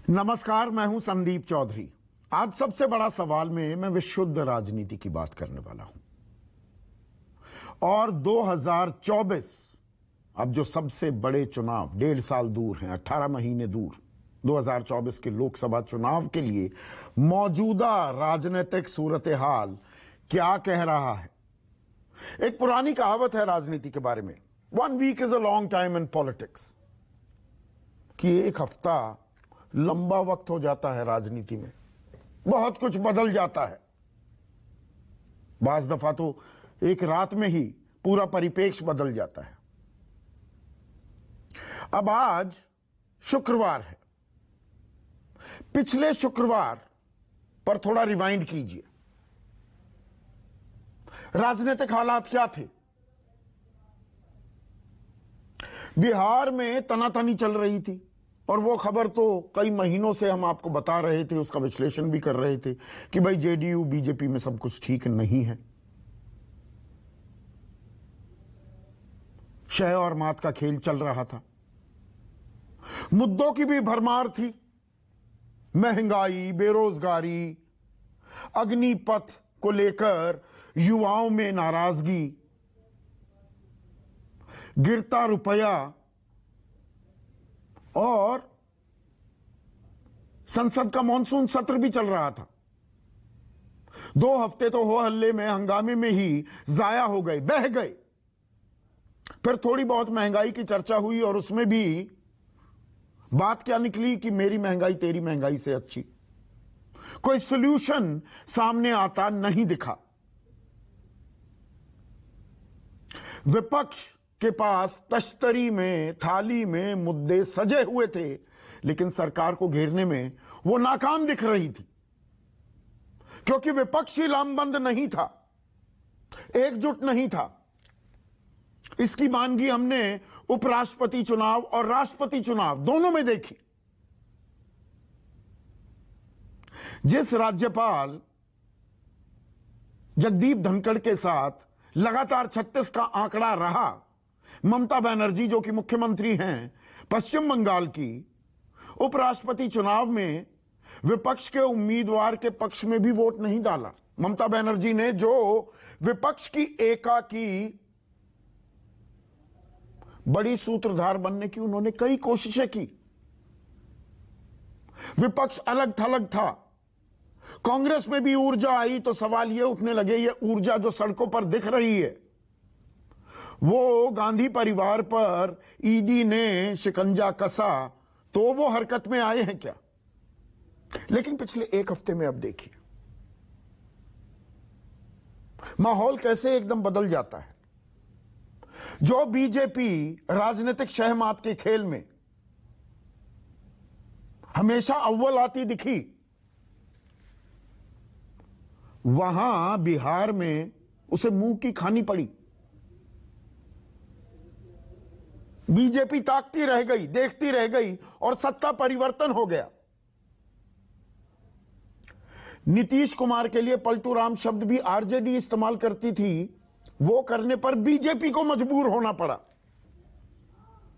नमस्कार, मैं हूं संदीप चौधरी। आज सबसे बड़ा सवाल में मैं विशुद्ध राजनीति की बात करने वाला हूं। और 2024 अब जो सबसे बड़े चुनाव 1.5 साल दूर हैं, 18 महीने दूर, 2024 के लोकसभा चुनाव के लिए मौजूदा राजनीतिक सूरत हाल क्या कह रहा है। एक पुरानी कहावत है राजनीति के बारे में, 1 week is a long time in politics, कि एक हफ्ता लंबा वक्त हो जाता है राजनीति में, बहुत कुछ बदल जाता है। बाज दफा तो एक रात में ही पूरा परिप्रेक्ष्य बदल जाता है। अब आज शुक्रवार है, पिछले शुक्रवार पर थोड़ा रिवाइंड कीजिए। राजनीतिक हालात क्या थे? बिहार में तनातनी चल रही थी और वो खबर तो कई महीनों से हम आपको बता रहे थे, उसका विश्लेषण भी कर रहे थे कि भाई जेडीयू बीजेपी में सब कुछ ठीक नहीं है। शह और मात का खेल चल रहा था। मुद्दों की भी भरमार थी, महंगाई, बेरोजगारी, अग्निपथ को लेकर युवाओं में नाराजगी, गिरता रुपया और संसद का मॉनसून सत्र भी चल रहा था। 2 हफ्ते तो हो हल्ले में, हंगामे में ही जाया हो गए, बह गए। फिर थोड़ी बहुत महंगाई की चर्चा हुई और उसमें भी बात क्या निकली कि मेरी महंगाई तेरी महंगाई से अच्छी। कोई सॉल्यूशन सामने आता नहीं दिखा। विपक्ष के पास तश्तरी में, थाली में मुद्दे सजे हुए थे, लेकिन सरकार को घेरने में वो नाकाम दिख रही थी, क्योंकि विपक्ष ही लामबंद नहीं था, एकजुट नहीं था। इसकी मानगी हमने उपराष्ट्रपति चुनाव और राष्ट्रपति चुनाव दोनों में देखी। जिस राज्यपाल जगदीप धनखड़ के साथ लगातार 36 का आंकड़ा रहा, ममता बनर्जी जो कि मुख्यमंत्री हैं पश्चिम बंगाल की, उपराष्ट्रपति चुनाव में विपक्ष के उम्मीदवार के पक्ष में भी वोट नहीं डाला। ममता बनर्जी ने जो विपक्ष की एकाकी बड़ी सूत्रधार बनने की उन्होंने कई कोशिशें की। विपक्ष अलग थलग था। कांग्रेस में भी ऊर्जा आई तो सवाल यह उठने लगे, ये ऊर्जा जो सड़कों पर दिख रही है वो गांधी परिवार पर ईडी ने शिकंजा कसा तो वो हरकत में आए हैं क्या? लेकिन पिछले 1 हफ्ते में अब देखिए माहौल कैसे एकदम बदल जाता है। जो बीजेपी राजनीतिक शहमात के खेल में हमेशा अव्वल आती दिखी, वहां बिहार में उसे मुंह की खानी पड़ी। बीजेपी ताकती रह गई, देखती रह गई और सत्ता परिवर्तन हो गया। नीतीश कुमार के लिए पलटू राम शब्द भी आरजेडी इस्तेमाल करती थी, वो करने पर बीजेपी को मजबूर होना पड़ा,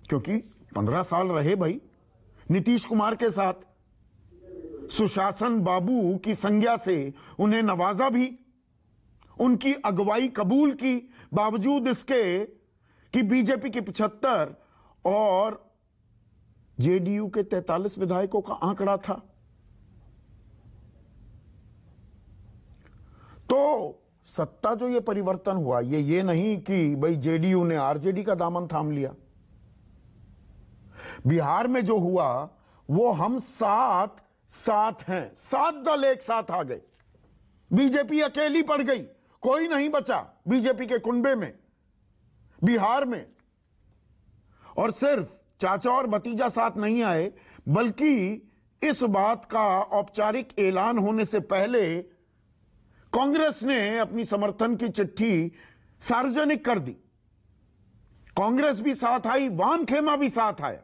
क्योंकि 15 साल रहे भाई नीतीश कुमार के साथ। सुशासन बाबू की संज्ञा से उन्हें नवाजा भी, उनकी अगुवाई कबूल की, बावजूद इसके कि बीजेपी के 75 और जेडीयू के 43 विधायकों का आंकड़ा था। तो सत्ता जो ये परिवर्तन हुआ, ये नहीं कि भाई जेडीयू ने आरजेडी का दामन थाम लिया। बिहार में जो हुआ वो हम सात हैं, 7 दल एक साथ आ गए। बीजेपी अकेली पड़ गई, कोई नहीं बचा बीजेपी के कुनबे में बिहार में। और सिर्फ चाचा और भतीजा साथ नहीं आए, बल्कि इस बात का औपचारिक ऐलान होने से पहले कांग्रेस ने अपनी समर्थन की चिट्ठी सार्वजनिक कर दी। कांग्रेस भी साथ आई, वाम खेमा भी साथ आया।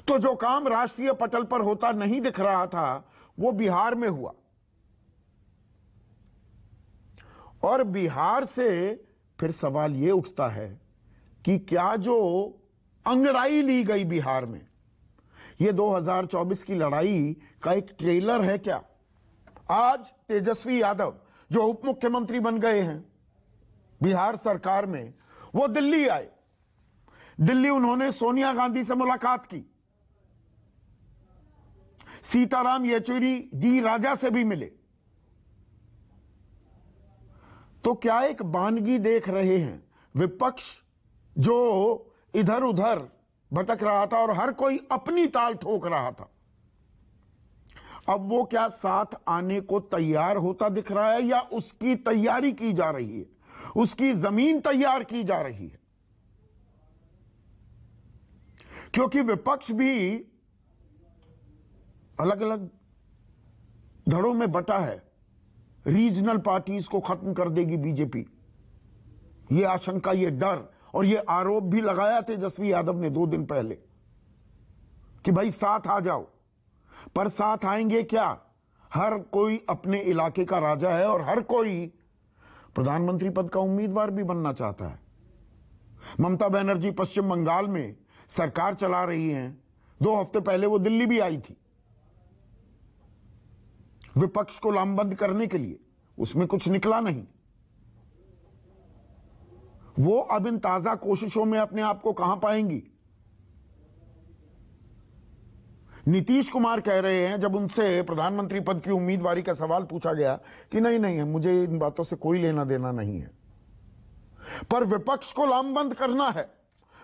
तो जो काम राष्ट्रीय पटल पर होता नहीं दिख रहा था वो बिहार में हुआ। और बिहार से फिर सवाल यह उठता है कि क्या जो अंगड़ाई ली गई बिहार में, ये 2024 की लड़ाई का एक ट्रेलर है क्या? आज तेजस्वी यादव जो उप मुख्यमंत्री बन गए हैं बिहार सरकार में, वो दिल्ली आए। दिल्ली उन्होंने सोनिया गांधी से मुलाकात की, सीताराम येचुरी डी राजा से भी मिले। तो क्या एक बानगी देख रहे हैं? विपक्ष जो इधर उधर भटक रहा था और हर कोई अपनी ताल ठोक रहा था, अब वो क्या साथ आने को तैयार होता दिख रहा है या उसकी तैयारी की जा रही है, उसकी जमीन तैयार की जा रही है? क्योंकि विपक्ष भी अलग अलग धड़ों में बटा है। रीजनल पार्टीज को खत्म कर देगी बीजेपी, ये आशंका, ये डर और ये आरोप भी लगाया तेजस्वी यादव ने 2 दिन पहले कि भाई साथ आ जाओ। पर साथ आएंगे क्या? हर कोई अपने इलाके का राजा है और हर कोई प्रधानमंत्री पद का उम्मीदवार भी बनना चाहता है। ममता बनर्जी पश्चिम बंगाल में सरकार चला रही हैं। 2 हफ्ते पहले वो दिल्ली भी आई थी विपक्ष को लामबंद करने के लिए, उसमें कुछ निकला नहीं। वो अब इन ताजा कोशिशों में अपने आप को कहां पाएंगी? नीतीश कुमार कह रहे हैं, जब उनसे प्रधानमंत्री पद की उम्मीदवारी का सवाल पूछा गया, कि नहीं नहीं, मुझे इन बातों से कोई लेना देना नहीं है। पर विपक्ष को लामबंद करना है,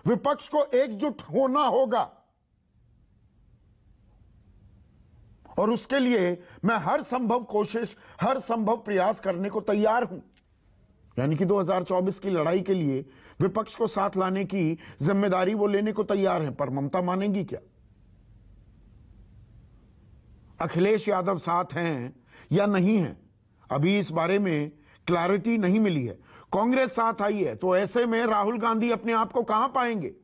विपक्ष को एकजुट होना होगा और उसके लिए मैं हर संभव कोशिश, हर संभव प्रयास करने को तैयार हूं। यानी कि 2024 की लड़ाई के लिए विपक्ष को साथ लाने की जिम्मेदारी वो लेने को तैयार हैं। पर ममता मानेंगी क्या? अखिलेश यादव साथ हैं या नहीं हैं, अभी इस बारे में क्लैरिटी नहीं मिली है। कांग्रेस साथ आई है, तो ऐसे में राहुल गांधी अपने आप को कहां पाएंगे?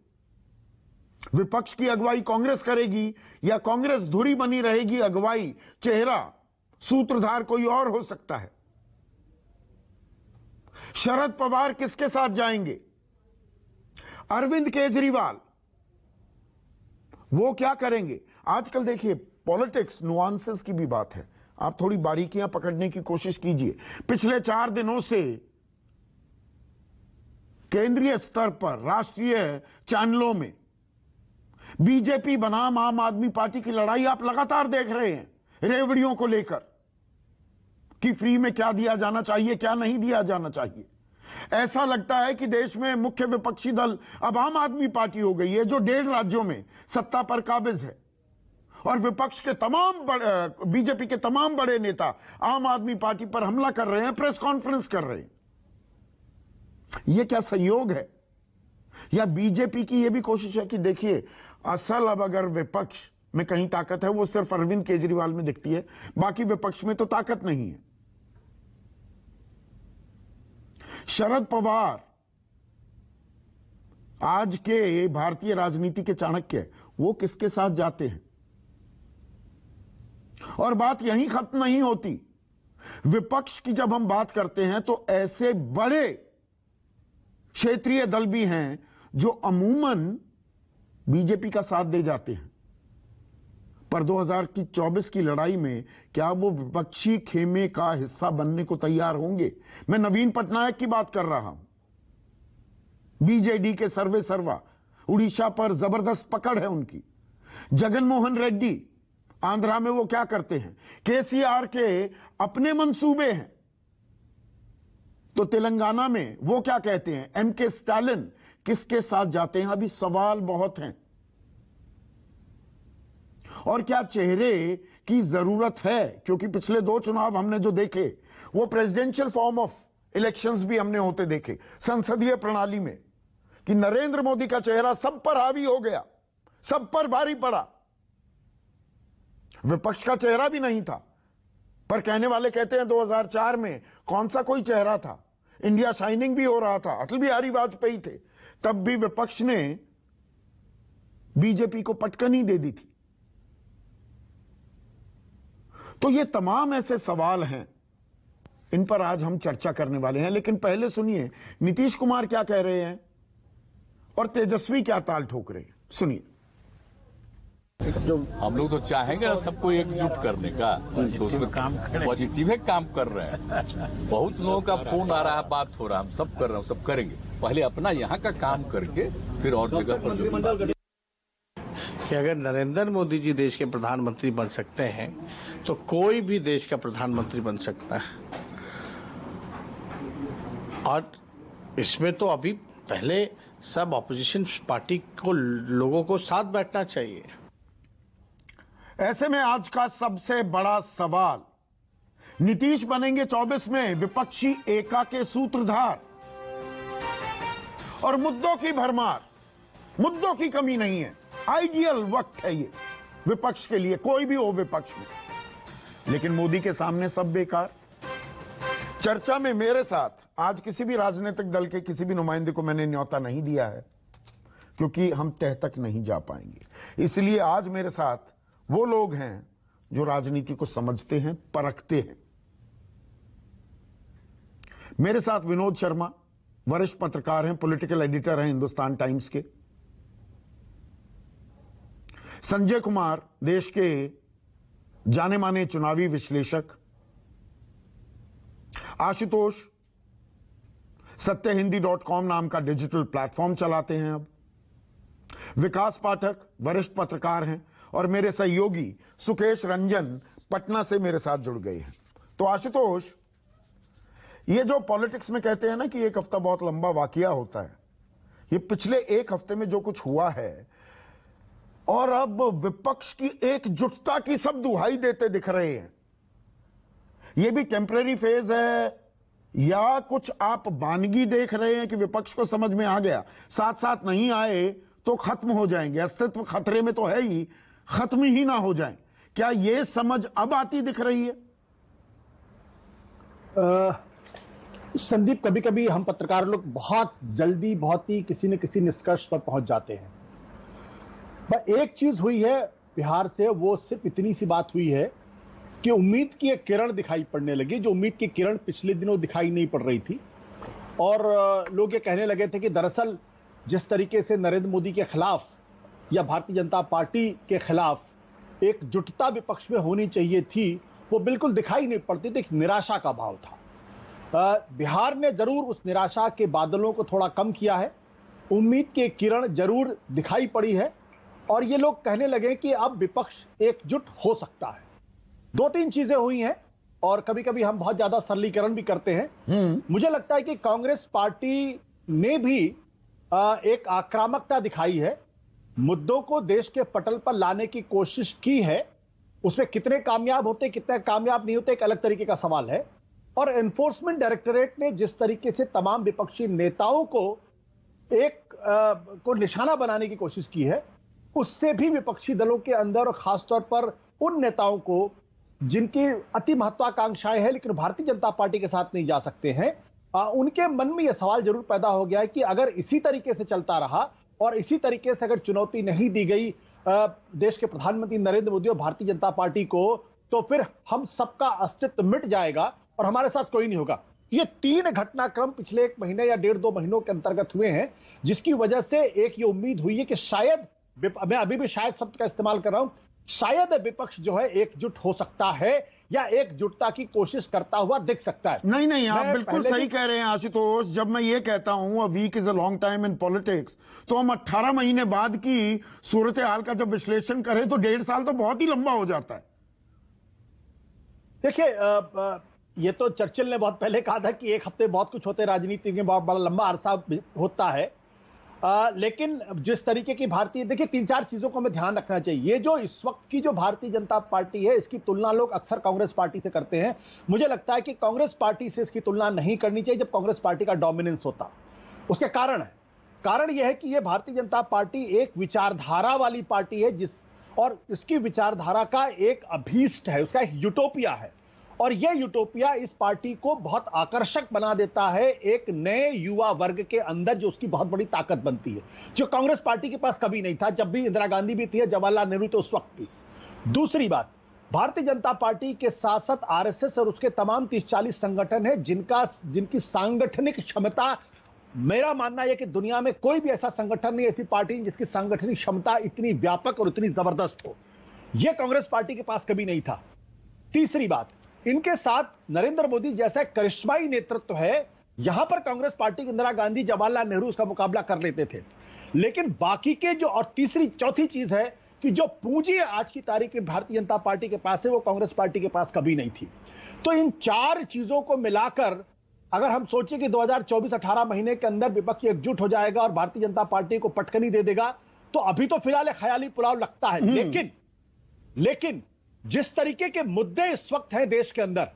विपक्ष की अगुवाई कांग्रेस करेगी या कांग्रेस धुरी बनी रहेगी? अगुवाई, चेहरा, सूत्रधार कोई और हो सकता है। शरद पवार किसके साथ जाएंगे? अरविंद केजरीवाल, वो क्या करेंगे? आजकल देखिए, पॉलिटिक्स नुआंसेस की भी बात है, आप थोड़ी बारीकियां पकड़ने की कोशिश कीजिए। पिछले 4 दिनों से केंद्रीय स्तर पर राष्ट्रीय चैनलों में बीजेपी बनाम आम आदमी पार्टी की लड़ाई आप लगातार देख रहे हैं, रेवड़ियों को लेकर कि फ्री में क्या दिया जाना चाहिए, क्या नहीं दिया जाना चाहिए। ऐसा लगता है कि देश में मुख्य विपक्षी दल अब आम आदमी पार्टी हो गई है, जो 1.5 राज्यों में सत्ता पर काबिज है, और विपक्ष के तमाम बीजेपी के तमाम बड़े नेता आम आदमी पार्टी पर हमला कर रहे हैं, प्रेस कॉन्फ्रेंस कर रहे हैं। यह क्या संयोग है? या बीजेपी की यह भी कोशिश है कि देखिए, असल अब अगर विपक्ष में कहीं ताकत है वो सिर्फ अरविंद केजरीवाल में दिखती है, बाकी विपक्ष में तो ताकत नहीं है। शरद पवार आज के भारतीय राजनीति के चाणक्य, वो किसके साथ जाते हैं? और बात यहीं खत्म नहीं होती। विपक्ष की जब हम बात करते हैं तो ऐसे बड़े क्षेत्रीय दल भी हैं जो अमूमन बीजेपी का साथ दे जाते हैं। पर 2024 की लड़ाई में क्या वो विपक्षी खेमे का हिस्सा बनने को तैयार होंगे? मैं नवीन पटनायक की बात कर रहा हूं। बीजेडी के सर्वे सर्वा, उड़ीसा पर जबरदस्त पकड़ है उनकी। जगन मोहन रेड्डी आंध्रा में वो क्या करते हैं? केसीआर के अपने मंसूबे हैं। तो तेलंगाना में वो क्या कहते हैं? एमके स्टालिन किसके साथ जाते हैं? अभी सवाल बहुत हैं। और क्या चेहरे की जरूरत है? क्योंकि पिछले 2 चुनाव हमने जो देखे, वो प्रेसिडेंशियल फॉर्म ऑफ इलेक्शंस भी हमने होते देखे संसदीय प्रणाली में, कि नरेंद्र मोदी का चेहरा सब पर हावी हो गया, सब पर भारी पड़ा। विपक्ष का चेहरा भी नहीं था। पर कहने वाले कहते हैं 2004 में कौन सा कोई चेहरा था? इंडिया शाइनिंग भी हो रहा था, अटल बिहारी वाजपेयी थे, तब भी विपक्ष ने बीजेपी को पटकनी दे दी थी। तो ये तमाम ऐसे सवाल हैं, इन पर आज हम चर्चा करने वाले हैं। लेकिन पहले सुनिए नीतीश कुमार क्या कह रहे हैं और तेजस्वी क्या ताल ठोक रहे हैं, सुनिए। जो हम लोग तो चाहेंगे ना सबको एकजुट करने का, तो उसमें पॉजिटिव काम कर रहे हैं। बहुत लोगों का फोन आ रहा है, बात हो रहा है, हम सब कर रहे हैं, सब करेंगे। पहले अपना यहाँ का काम करके फिर और जगह पर। कि अगर नरेंद्र मोदी जी देश के प्रधानमंत्री बन सकते हैं तो कोई भी देश का प्रधानमंत्री बन सकता है। और इसमें तो अभी पहले सब ऑपोजिशन पार्टी को लोगों को साथ बैठना चाहिए। ऐसे में आज का सबसे बड़ा सवाल, नीतीश बनेंगे 24 में विपक्षी एका के सूत्रधार, और मुद्दों की भरमार, मुद्दों की कमी नहीं है। आइडियल वक्त है ये विपक्ष के लिए, कोई भी हो विपक्ष में। लेकिन मोदी के सामने सब बेकार। चर्चा में मेरे साथ आज किसी भी राजनीतिक दल के किसी भी नुमाइंदे को मैंने न्योता नहीं दिया है, क्योंकि हम तह तक नहीं जा पाएंगे। इसलिए आज मेरे साथ वो लोग हैं जो राजनीति को समझते हैं, परखते हैं। मेरे साथ विनोद शर्मा, वरिष्ठ पत्रकार हैं, पॉलिटिकल एडिटर हैं हिंदुस्तान टाइम्स के। संजय कुमार, देश के जाने माने चुनावी विश्लेषक। आशुतोष, सत्यहिंदी.com नाम का डिजिटल प्लेटफॉर्म चलाते हैं अब। विकास पाठक, वरिष्ठ पत्रकार हैं। और मेरे सहयोगी सुकेश रंजन पटना से मेरे साथ जुड़ गए हैं। तो आशुतोष, ये जो पॉलिटिक्स में कहते हैं ना कि एक हफ्ता बहुत लंबा वाकया होता है, ये पिछले एक हफ्ते में जो कुछ हुआ है, और अब विपक्ष की एकजुटता की सब दुहाई देते दिख रहे हैं, ये भी टेम्परेरी फेज है या कुछ आप वानगी देख रहे हैं कि विपक्ष को समझ में आ गया साथ साथ नहीं आए तो खत्म हो जाएंगे, अस्तित्व खतरे में तो है ही, खत्म ही ना हो जाए? क्या ये समझ अब आती दिख रही है? संदीप, कभी कभी हम पत्रकार लोग बहुत जल्दी बहुत ही किसी न किसी निष्कर्ष पर पहुंच जाते हैं। पर एक चीज हुई है बिहार से, वो सिर्फ इतनी सी बात हुई है कि उम्मीद की एक किरण दिखाई पड़ने लगी, जो उम्मीद की किरण पिछले दिनों दिखाई नहीं पड़ रही थी। और लोग ये कहने लगे थे कि दरअसल जिस तरीके से नरेंद्र मोदी के खिलाफ या भारतीय जनता पार्टी के खिलाफ एक जुटता विपक्ष में होनी चाहिए थी, वो बिल्कुल दिखाई नहीं पड़ती थी। एक निराशा का भाव था। बिहार ने जरूर उस निराशा के बादलों को थोड़ा कम किया है, उम्मीद की किरण जरूर दिखाई पड़ी है, और ये लोग कहने लगे कि अब विपक्ष एकजुट हो सकता है। दो तीन चीजें हुई हैं, और कभी कभी हम बहुत ज्यादा सरलीकरण भी करते हैं। मुझे लगता है कि कांग्रेस पार्टी ने भी एक आक्रामकता दिखाई है, मुद्दों को देश के पटल पर लाने की कोशिश की है। उसमें कितने कामयाब होते कितने कामयाब नहीं होते एक अलग तरीके का सवाल है। और एनफोर्समेंट डायरेक्टोरेट ने जिस तरीके से तमाम विपक्षी नेताओं को को निशाना बनाने की कोशिश की है, उससे भी विपक्षी दलों के अंदर और खासतौर पर उन नेताओं को जिनकी अति महत्वाकांक्षाएं हैं लेकिन भारतीय जनता पार्टी के साथ नहीं जा सकते हैं, उनके मन में यह सवाल जरूर पैदा हो गया है कि अगर इसी तरीके से चलता रहा और इसी तरीके से अगर चुनौती नहीं दी गई देश के प्रधानमंत्री नरेंद्र मोदी और भारतीय जनता पार्टी को, तो फिर हम सबका अस्तित्व मिट जाएगा और हमारे साथ कोई नहीं होगा। ये तीन घटनाक्रम पिछले एक महीने या 1.5-2 महीनों के अंतर्गत हुए हैं, जिसकी वजह से एक ये उम्मीद हुई है कि शायद, मैं अभी भी शायद शब्द का इस्तेमाल कर रहा हूं, शायद विपक्ष जो है एकजुट हो सकता है या एकजुटता की कोशिश करता हुआ दिख सकता है। नहीं, आप बिल्कुल सही कह रहे हैं आशुतोष। जब मैं ये कहता हूं a week is a long time in politics, तो हम 18 महीने बाद की सूरत हाल का जब विश्लेषण करें तो 1.5 साल तो बहुत ही लंबा हो जाता है। देखिए, ये तो चर्चिल ने बहुत पहले कहा था कि एक हफ्ते बहुत कुछ होते, राजनीति में बहुत बड़ा लंबा अरसा होता है। लेकिन जिस तरीके की भारतीय, देखिए 3-4 चीजों को हमें ध्यान रखना चाहिए। ये जो इस वक्त की जो भारतीय जनता पार्टी है, इसकी तुलना लोग अक्सर कांग्रेस पार्टी से करते हैं। मुझे लगता है कि कांग्रेस पार्टी से इसकी तुलना नहीं करनी चाहिए जब कांग्रेस पार्टी का डोमिनेंस होता। उसके कारण यह है कि यह भारतीय जनता पार्टी एक विचारधारा वाली पार्टी है, और इसकी विचारधारा का एक अभीष्ट है, उसका एक यूटोपिया है, और यह यूटोपिया इस पार्टी को बहुत आकर्षक बना देता है एक नए युवा वर्ग के अंदर, जो उसकी बहुत बड़ी ताकत बनती है, जो कांग्रेस पार्टी के पास कभी नहीं था। जब भी इंदिरा गांधी भी थी, जवाहरलाल नेहरू तो उस वक्त भी। दूसरी बात, भारतीय जनता पार्टी के साथ साथ आरएसएस और उसके तमाम 30-40 संगठन है जिनकी सांगठनिक क्षमता मेरा मानना यह कि दुनिया में कोई भी ऐसा संगठन नहीं, ऐसी पार्टी नहीं जिसकी सांगठनिक क्षमता इतनी व्यापक और इतनी जबरदस्त हो। यह कांग्रेस पार्टी के पास कभी नहीं था। तीसरी बात, इनके साथ नरेंद्र मोदी जैसा करिश्माई नेतृत्व है। यहां पर कांग्रेस पार्टी की इंदिरा गांधी, जवाहरलाल नेहरू उसका मुकाबला कर लेते थे, लेकिन बाकी के जो, और तीसरी चौथी चीज है कि जो पूंजी आज की तारीख में भारतीय जनता पार्टी के पास है वो कांग्रेस पार्टी के पास कभी नहीं थी। तो इन चार चीजों को मिलाकर अगर हम सोचें कि 2024 18 महीने के अंदर विपक्ष एकजुट हो जाएगा और भारतीय जनता पार्टी को पटकनी दे देगा, तो अभी तो फिलहाल एक ख्याली पुलाव लगता है। लेकिन जिस तरीके के मुद्दे इस वक्त हैं देश के अंदर,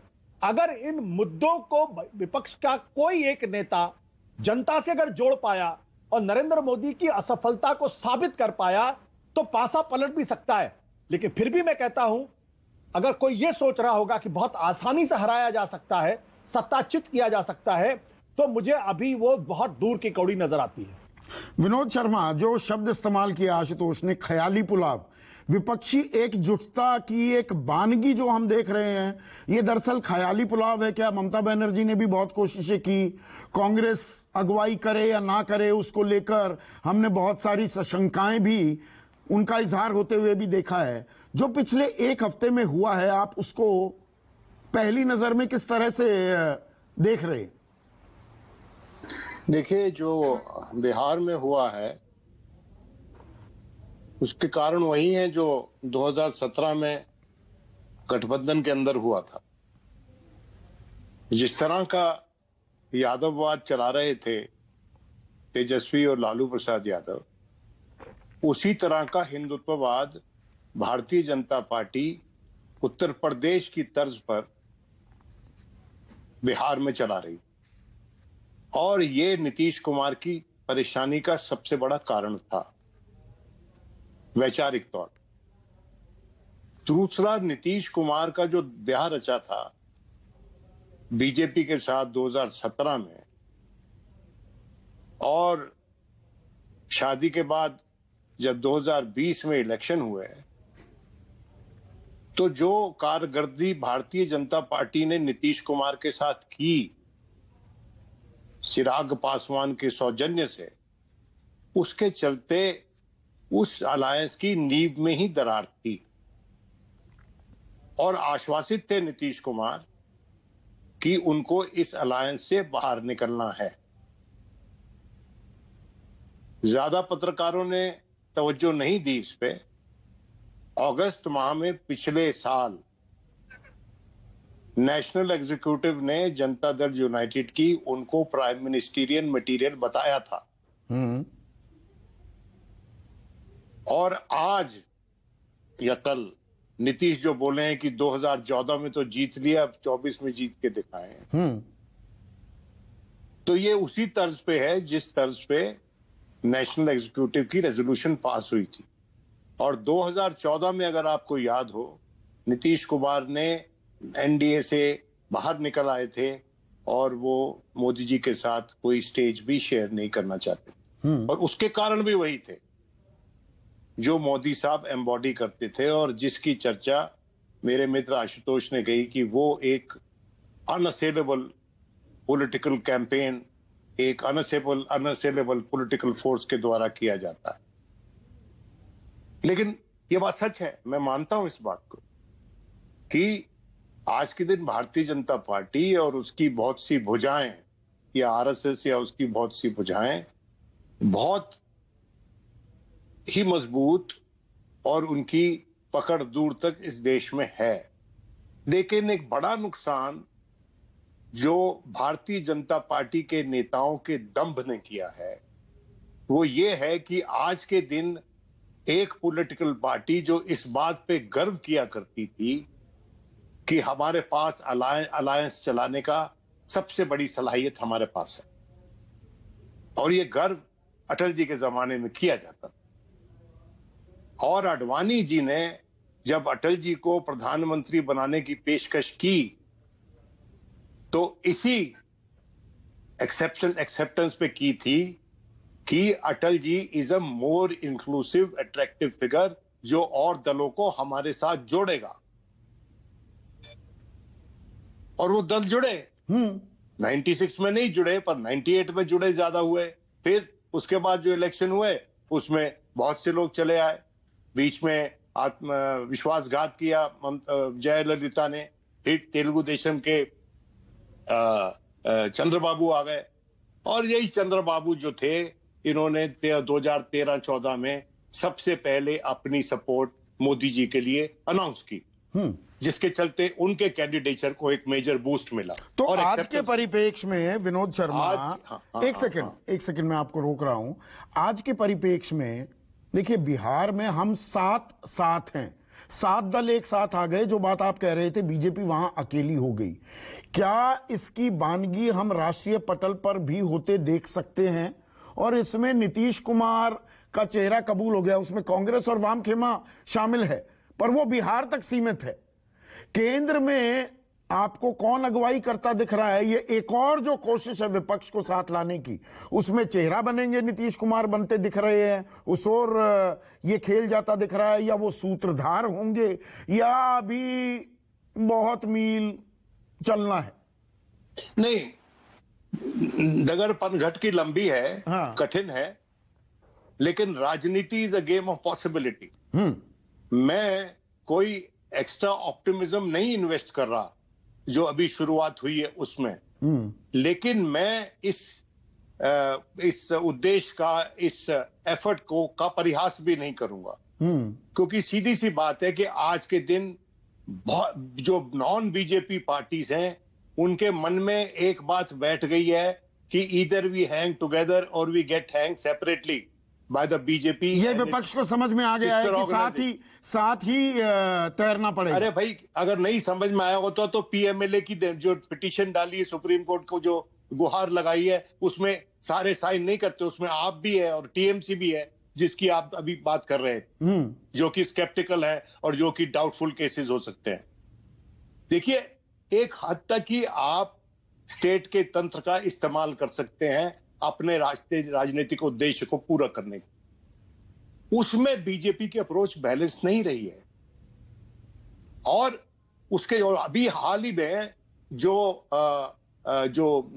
अगर इन मुद्दों को विपक्ष का कोई एक नेता जनता से अगर जोड़ पाया और नरेंद्र मोदी की असफलता को साबित कर पाया तो पासा पलट भी सकता है। लेकिन फिर भी मैं कहता हूं, अगर कोई यह सोच रहा होगा कि बहुत आसानी से हराया जा सकता है, सत्ताच्युत किया जा सकता है, तो मुझे अभी वो बहुत दूर की कौड़ी नजर आती है। विनोद शर्मा, जो शब्द इस्तेमाल किया आशुतोष ने, ख्याली पुलाव, विपक्षी एकजुटता की एक वानगी जो हम देख रहे हैं, ये दरअसल ख्याली पुलाव है क्या? ममता बनर्जी ने भी बहुत कोशिशें की, कांग्रेस अगुवाई करे या ना करे उसको लेकर हमने बहुत सारी शंकाएं भी उनका इजहार होते हुए भी देखा है। जो पिछले एक हफ्ते में हुआ है, आप उसको पहली नजर में किस तरह से देख रहे? देखिए, जो बिहार में हुआ है उसके कारण वही है जो 2017 में गठबंधन के अंदर हुआ था। जिस तरह का यादववाद चला रहे थे तेजस्वी और लालू प्रसाद यादव, उसी तरह का हिंदुत्ववाद भारतीय जनता पार्टी उत्तर प्रदेश की तर्ज पर बिहार में चला रही, और ये नीतीश कुमार की परेशानी का सबसे बड़ा कारण था वैचारिक तौर। दूसरा, नीतीश कुमार का जो ब्याह रचा था बीजेपी के साथ 2017 में, और शादी के बाद जब 2020 में इलेक्शन हुए, तो जो कारकर्दगी भारतीय जनता पार्टी ने नीतीश कुमार के साथ की चिराग पासवान के सौजन्य से, उसके चलते उस अलायंस की नींव में ही दरार थी। और आश्वासित थे नीतीश कुमार कि उनको इस अलायंस से बाहर निकलना है। ज्यादा पत्रकारों ने तवज्जो नहीं दी इस पे। अगस्त माह में पिछले साल नेशनल एग्जीक्यूटिव ने जनता दल यूनाइटेड की उनको प्राइम मिनिस्टीरियन मटेरियल बताया था। और आज या कल नीतीश जो बोले हैं कि 2014 में तो जीत लिया, अब 24 में जीत के दिखाएं, तो ये उसी तर्ज पे है जिस तर्ज पे नेशनल एग्जीक्यूटिव की रेजोल्यूशन पास हुई थी। और 2014 में अगर आपको याद हो, नीतीश कुमार ने एनडीए से बाहर निकल आए थे और वो मोदी जी के साथ कोई स्टेज भी शेयर नहीं करना चाहते, और उसके कारण भी वही थे जो मोदी साहब एम्बॉडी करते थे, और जिसकी चर्चा मेरे मित्र आशुतोष ने कही कि वो एक अनअसेलेबल पॉलिटिकल कैंपेन, एक अनअसेलेबल पॉलिटिकल फोर्स के द्वारा किया जाता है। लेकिन ये बात सच है, मैं मानता हूं इस बात को कि आज के दिन भारतीय जनता पार्टी और उसकी बहुत सी भुजाएं, या आरएसएस या उसकी बहुत सी भुजाएं बहुत ही मजबूत और उनकी पकड़ दूर तक इस देश में है। लेकिन एक बड़ा नुकसान जो भारतीय जनता पार्टी के नेताओं के दंभ ने किया है, वो ये है कि आज के दिन एक पॉलिटिकल पार्टी जो इस बात पे गर्व किया करती थी कि हमारे पास अलायंस चलाने का सबसे बड़ी सलाहियत हमारे पास है, और ये गर्व अटल जी के जमाने में किया जाता था। और आडवाणी जी ने जब अटल जी को प्रधानमंत्री बनाने की पेशकश की, तो इसी एक्सेप्टेंस पे की थी कि Atal ji is a more inclusive attractive figure जो और दलों को हमारे साथ जोड़ेगा। और वो दल जुड़े, 96 में नहीं जुड़े पर 98 में जुड़े ज्यादा हुए। फिर उसके बाद जो इलेक्शन हुए उसमें बहुत से लोग चले आए, बीच में विश्वासघात किया जयललिता ने, फिर तेलुगु देशम के चंद्रबाबू आ गए, और यही चंद्रबाबू जो थे इन्होंने 2013-14 में सबसे पहले अपनी सपोर्ट मोदी जी के लिए अनाउंस की, जिसके चलते उनके कैंडिडेचर को एक मेजर बूस्ट मिला। तो और आज के परिप्रेक्ष्य में विनोद शर्मा, एक सेकंड मैं आपको रोक रहा हूं। आज के परिप्रेक्ष्य में देखिए, बिहार में हम 7 हैं, 7 दल एक साथ आ गए। जो बात आप कह रहे थे बीजेपी वहां अकेली हो गई, क्या इसकी वानगी हम राष्ट्रीय पटल पर भी होते देख सकते हैं? और इसमें नीतीश कुमार का चेहरा कबूल हो गया, उसमें कांग्रेस और वाम खेमा शामिल है, पर वो बिहार तक सीमित है। केंद्र में आपको कौन अगुवाई करता दिख रहा है? ये एक और जो कोशिश है विपक्ष को साथ लाने की, उसमें चेहरा बनेंगे नीतीश कुमार बनते दिख रहे हैं, उस और ये खेल जाता दिख रहा है, या वो सूत्रधार होंगे, या अभी बहुत मील चलना है? नहीं, डगर पनघट की लंबी है, हाँ। कठिन है, लेकिन राजनीति is a game of possibility. मैं कोई एक्स्ट्रा ऑप्टिमिज्म नहीं इन्वेस्ट कर रहा जो अभी शुरुआत हुई है उसमें, लेकिन मैं इस उद्देश्य का, इस एफर्ट का परिहास भी नहीं करूंगा, क्योंकि सीधी सी बात है कि आज के दिन जो नॉन बीजेपी पार्टीज हैं उनके मन में एक बात बैठ गई है कि ईदर वी हैंग टुगेदर और we get hang separately by the BJP. ये विपक्ष को समझ में आ गया है कि साथ ही तैरना पड़ेगा। अरे भाई, अगर नहीं समझ में आया होता तो पीएमएलए की जो पिटीशन डाली है सुप्रीम कोर्ट को, जो गुहार लगाई है, उसमें सारे साइन नहीं करते, उसमें आप भी है और टीएमसी भी है जिसकी आप अभी बात कर रहे हैं, जो कि स्केप्टिकल है और जो कि डाउटफुल केसेस हो सकते हैं। देखिए, एक हद तक ही आप स्टेट के तंत्र का इस्तेमाल कर सकते हैं अपने राजनीतिक उद्देश्य को पूरा करने की। उसमें बीजेपी की अप्रोच बैलेंस नहीं रही है, और उसके और अभी हाल ही में जो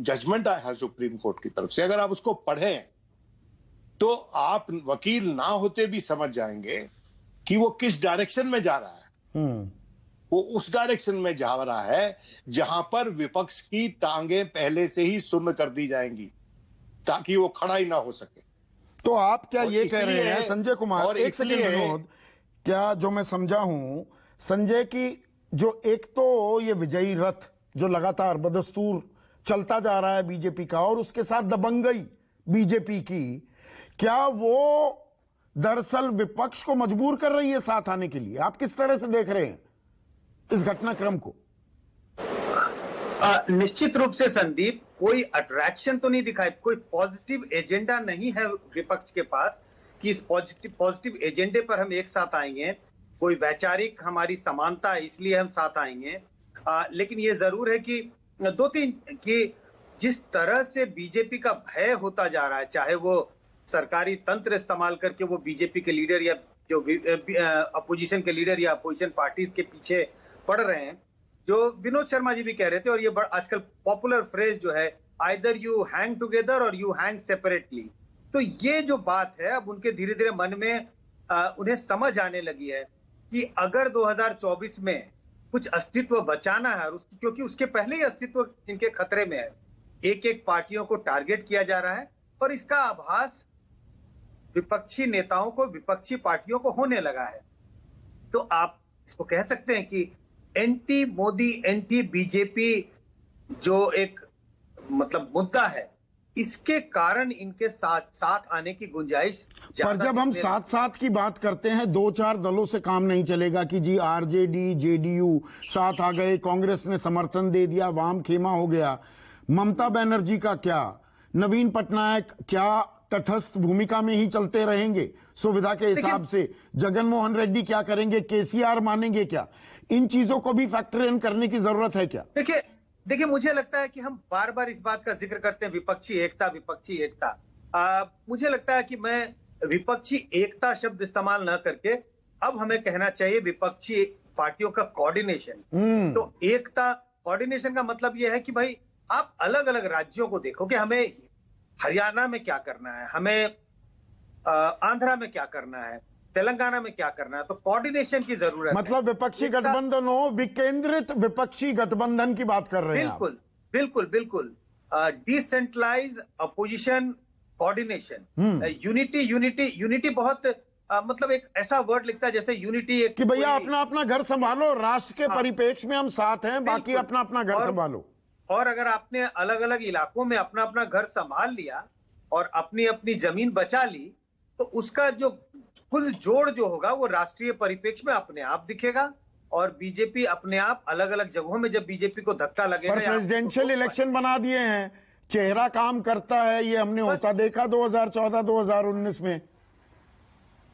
जजमेंट आया है सुप्रीम कोर्ट की तरफ से, अगर आप उसको पढ़ें तो आप वकील ना होते भी समझ जाएंगे कि वो किस डायरेक्शन में जा रहा है। वो उस डायरेक्शन में जा रहा है जहां पर विपक्ष की टांगे पहले से ही सुन्न कर दी जाएंगी ताकि वो खड़ा ही ना हो सके। तो आप क्या ये कह रहे हैं संजय कुमार, और एक सेकंड विनोद, क्या जो मैं समझा हूं संजय की, जो एक तो ये विजयी रथ जो लगातार बदस्तूर चलता जा रहा है बीजेपी का, और उसके साथ दबंगई बीजेपी की, क्या वो दरअसल विपक्ष को मजबूर कर रही है साथ आने के लिए? आप किस तरह से देख रहे हैं इस घटनाक्रम को? निश्चित रूप से संदीप, कोई अट्रैक्शन तो नहीं दिखाई, कोई पॉजिटिव एजेंडा नहीं है विपक्ष के पास कि इस पॉजिटिव एजेंडे पर हम एक साथ आएंगे, कोई वैचारिक हमारी समानता है इसलिए हम साथ आएंगे। लेकिन ये जरूर है कि कि जिस तरह से बीजेपी का भय होता जा रहा है, चाहे वो सरकारी तंत्र इस्तेमाल करके वो बीजेपी के लीडर या जो अपोजिशन के लीडर या अपोजिशन पार्टीज के पीछे पड़ रहे हैं, जो विनोद शर्मा जी भी कह रहे थे, और ये आजकल पॉपुलर फ्रेज जो है, आइदर यू हैंग टुगेदर और यू हैंग सेपरेटली। तो ये जो बात है, अब उनके धीरे धीरे मन में उन्हें समझ आने लगी है कि अगर 2024 में कुछ अस्तित्व बचाना है, और क्योंकि उसके पहले ही अस्तित्व इनके खतरे में है, एक एक पार्टियों को टारगेट किया जा रहा है, और इसका आभास विपक्षी नेताओं को, विपक्षी पार्टियों को होने लगा है। तो आप इसको कह सकते हैं कि एंटी मोदी, एंटी बीजेपी जो एक मतलब मुद्दा है, इसके कारण इनके साथ आने की गुंजाइश। पर जब हम साथ की बात करते हैं, 2-4 दलों से काम नहीं चलेगा कि जी आरजेडी, जेडीयू साथ आ गए, कांग्रेस ने समर्थन दे दिया, वाम खेमा हो गया। ममता बनर्जी का क्या, नवीन पटनायक क्या तटस्थ भूमिका में ही चलते रहेंगे सुविधा के हिसाब से? जगनमोहन रेड्डी क्या करेंगे? केसीआर मानेंगे क्या? इन चीजों को भी फैक्टर इन करने की जरूरत है क्या? देखिए, मुझे लगता है कि हम बार बार इस बात का जिक्र करते हैं, विपक्षी एकता। मुझे लगता है कि मैं विपक्षी एकता शब्द इस्तेमाल न करके अब हमें कहना चाहिए विपक्षी पार्टियों का कोऑर्डिनेशन। तो एकता, कोऑर्डिनेशन का मतलब यह है कि भाई आप अलग अलग राज्यों को देखो कि हमें हरियाणा में क्या करना है, हमें आंध्रा में क्या करना है, तेलंगाना में क्या करना है, तो कोऑर्डिनेशन की जरूरत है। मतलब विपक्षी गठबंधन हो, विकेंद्रित विपक्षी गठबंधन की बात कर रहे हैं आप। बिल्कुल बिल्कुल बिल्कुल। Decentralize opposition coordination, unity unity unity बहुत मतलब एक ऐसा वर्ड लिखता है जैसे यूनिटी एक कि भैया अपना अपना घर संभालो, राष्ट्र के परिप्रेक्ष्य में हम साथ हैं, बाकी अपना अपना घर संभालो। और अगर आपने अलग अलग इलाकों में अपना अपना घर संभाल लिया और अपनी अपनी जमीन बचा ली, तो उसका जो कुल जोड़ जो होगा वो राष्ट्रीय परिप्रेक्ष्य में अपने आप दिखेगा। और बीजेपी अपने आप अलग अलग जगहों में जब बीजेपी को धक्का लगेगा, पर प्रेसिडेंशियल इलेक्शन बना दिए हैं, चेहरा काम करता है, ये हमने होता देखा 2014-2019 में।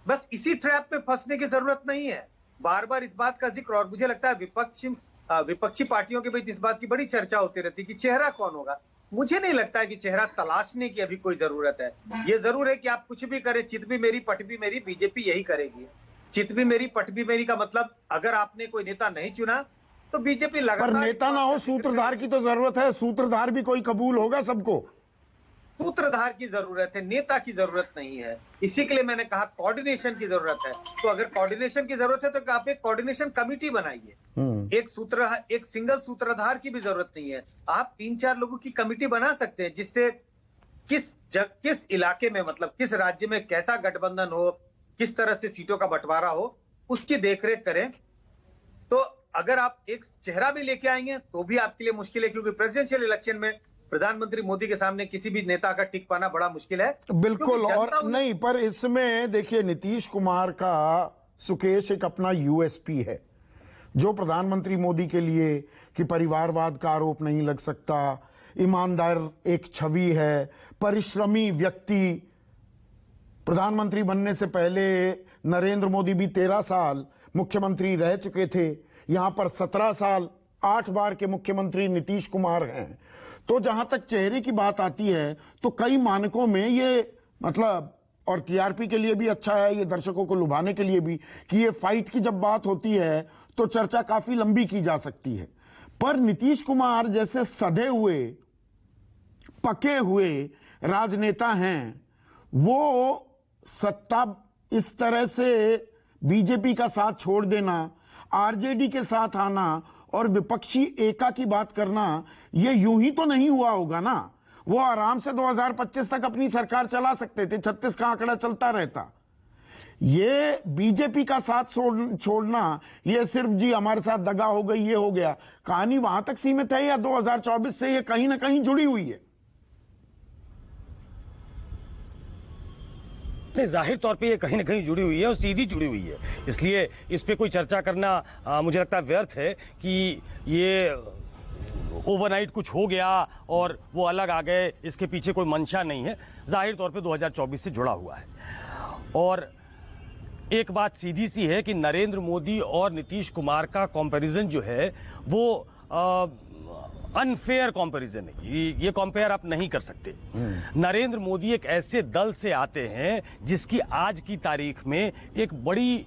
बस इसी ट्रैप में फंसने की जरूरत नहीं है, बार बार इस बात का जिक्र। और मुझे लगता है विपक्षी पार्टियों के बीच इस बात की बड़ी चर्चा होती रहती है कि चेहरा कौन होगा। मुझे नहीं लगता है कि चेहरा तलाशने की अभी कोई जरूरत है। ये जरूर है कि आप कुछ भी करें, चित भी मेरी पट भी मेरी, बीजेपी यही करेगी। चित भी मेरी पट भी मेरी का मतलब अगर आपने कोई नेता नहीं चुना तो बीजेपी लगातार। पर नेता ना हो, सूत्रधार की तो जरूरत है, सूत्रधार भी कोई कबूल होगा सबको। सूत्रधार की जरूरत है, नेता की जरूरत नहीं है। इसी के लिए मैंने कहा कोऑर्डिनेशन की जरूरत है। तो अगर कोऑर्डिनेशन की जरूरत है तो आप एक कोऑर्डिनेशन कमिटी बनाइए। एक सिंगल सूत्रधार की भी जरूरत नहीं है, आप 3-4 लोगों की कमिटी बना सकते हैं, जिससे किस इलाके में, मतलब किस राज्य में कैसा गठबंधन हो, किस तरह से सीटों का बंटवारा हो, उसकी देखरेख करें। तो अगर आप एक चेहरा भी लेके आएंगे तो भी आपके लिए मुश्किल है, क्योंकि प्रेसिडेंशियल इलेक्शन में प्रधानमंत्री मोदी के सामने किसी भी नेता का टिक पाना बड़ा मुश्किल है। बिल्कुल। और नहीं, पर इसमें देखिए नीतीश कुमार का, सुकेश, एक अपना यूएसपी है जो प्रधानमंत्री मोदी के लिए कि परिवारवाद का आरोप नहीं लग सकता, ईमानदार एक छवि है, परिश्रमी व्यक्ति। प्रधानमंत्री बनने से पहले नरेंद्र मोदी भी 13 साल मुख्यमंत्री रह चुके थे, यहां पर 17 साल 8 बार के मुख्यमंत्री नीतीश कुमार हैं। तो जहां तक चेहरे की बात आती है तो कई मानकों में ये मतलब, और टीआरपी के लिए भी अच्छा है, ये दर्शकों को लुभाने के लिए भी, कि ये फाइट की जब बात होती है तो चर्चा काफी लंबी की जा सकती है। पर नीतीश कुमार जैसे सधे हुए पके हुए राजनेता हैं, वो सत्ता इस तरह से बीजेपी का साथ छोड़ देना, आरजेडी के साथ आना और विपक्षी एका की बात करना, ये यूं ही तो नहीं हुआ होगा ना। वो आराम से 2025 तक अपनी सरकार चला सकते थे, 36 का आंकड़ा चलता रहता। ये बीजेपी का साथ छोड़ना, ये सिर्फ जी हमारे साथ दगा हो गई, ये हो गया, कहानी वहां तक सीमित है या 2024 से ये कहीं ना कहीं जुड़ी हुई है? जाहिर तौर पे ये कहीं ना कहीं जुड़ी हुई है और सीधी जुड़ी हुई है, इसलिए इस पे कोई चर्चा करना मुझे लगता है व्यर्थ है कि ये ओवरनाइट कुछ हो गया और वो अलग आ गए, इसके पीछे कोई मंशा नहीं है। जाहिर तौर पे 2024 से जुड़ा हुआ है। और एक बात सीधी सी है कि नरेंद्र मोदी और नीतीश कुमार का कंपैरिजन जो है वो अनफेयर कंपैरिजन है। ये कंपेयर आप नहीं कर सकते। नरेंद्र मोदी एक ऐसे दल से आते हैं जिसकी आज की तारीख में एक बड़ी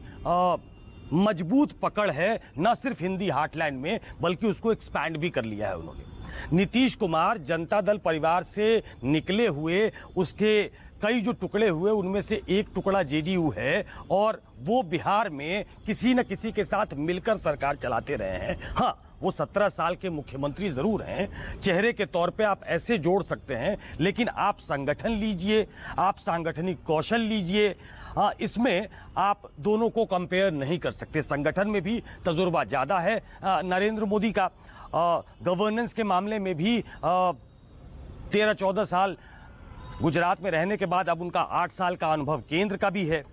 मजबूत पकड़ है, न सिर्फ हिंदी हार्टलैंड में बल्कि उसको एक्सपैंड भी कर लिया है उन्होंने। नीतीश कुमार जनता दल परिवार से निकले हुए, उसके कई जो टुकड़े हुए उनमें से एक टुकड़ा जेडीयू है और वो बिहार में किसी न किसी के साथ मिलकर सरकार चलाते रहे हैं। हाँ, वो 17 साल के मुख्यमंत्री जरूर हैं, चेहरे के तौर पे आप ऐसे जोड़ सकते हैं, लेकिन आप संगठन लीजिए, आप सांगठनिक कौशल लीजिए, हाँ, इसमें आप दोनों को कंपेयर नहीं कर सकते। संगठन में भी तजुर्बा ज्यादा है नरेंद्र मोदी का, गवर्नेंस के मामले में भी 13-14 साल गुजरात में रहने के बाद अब उनका 8 साल का अनुभव केंद्र का भी है।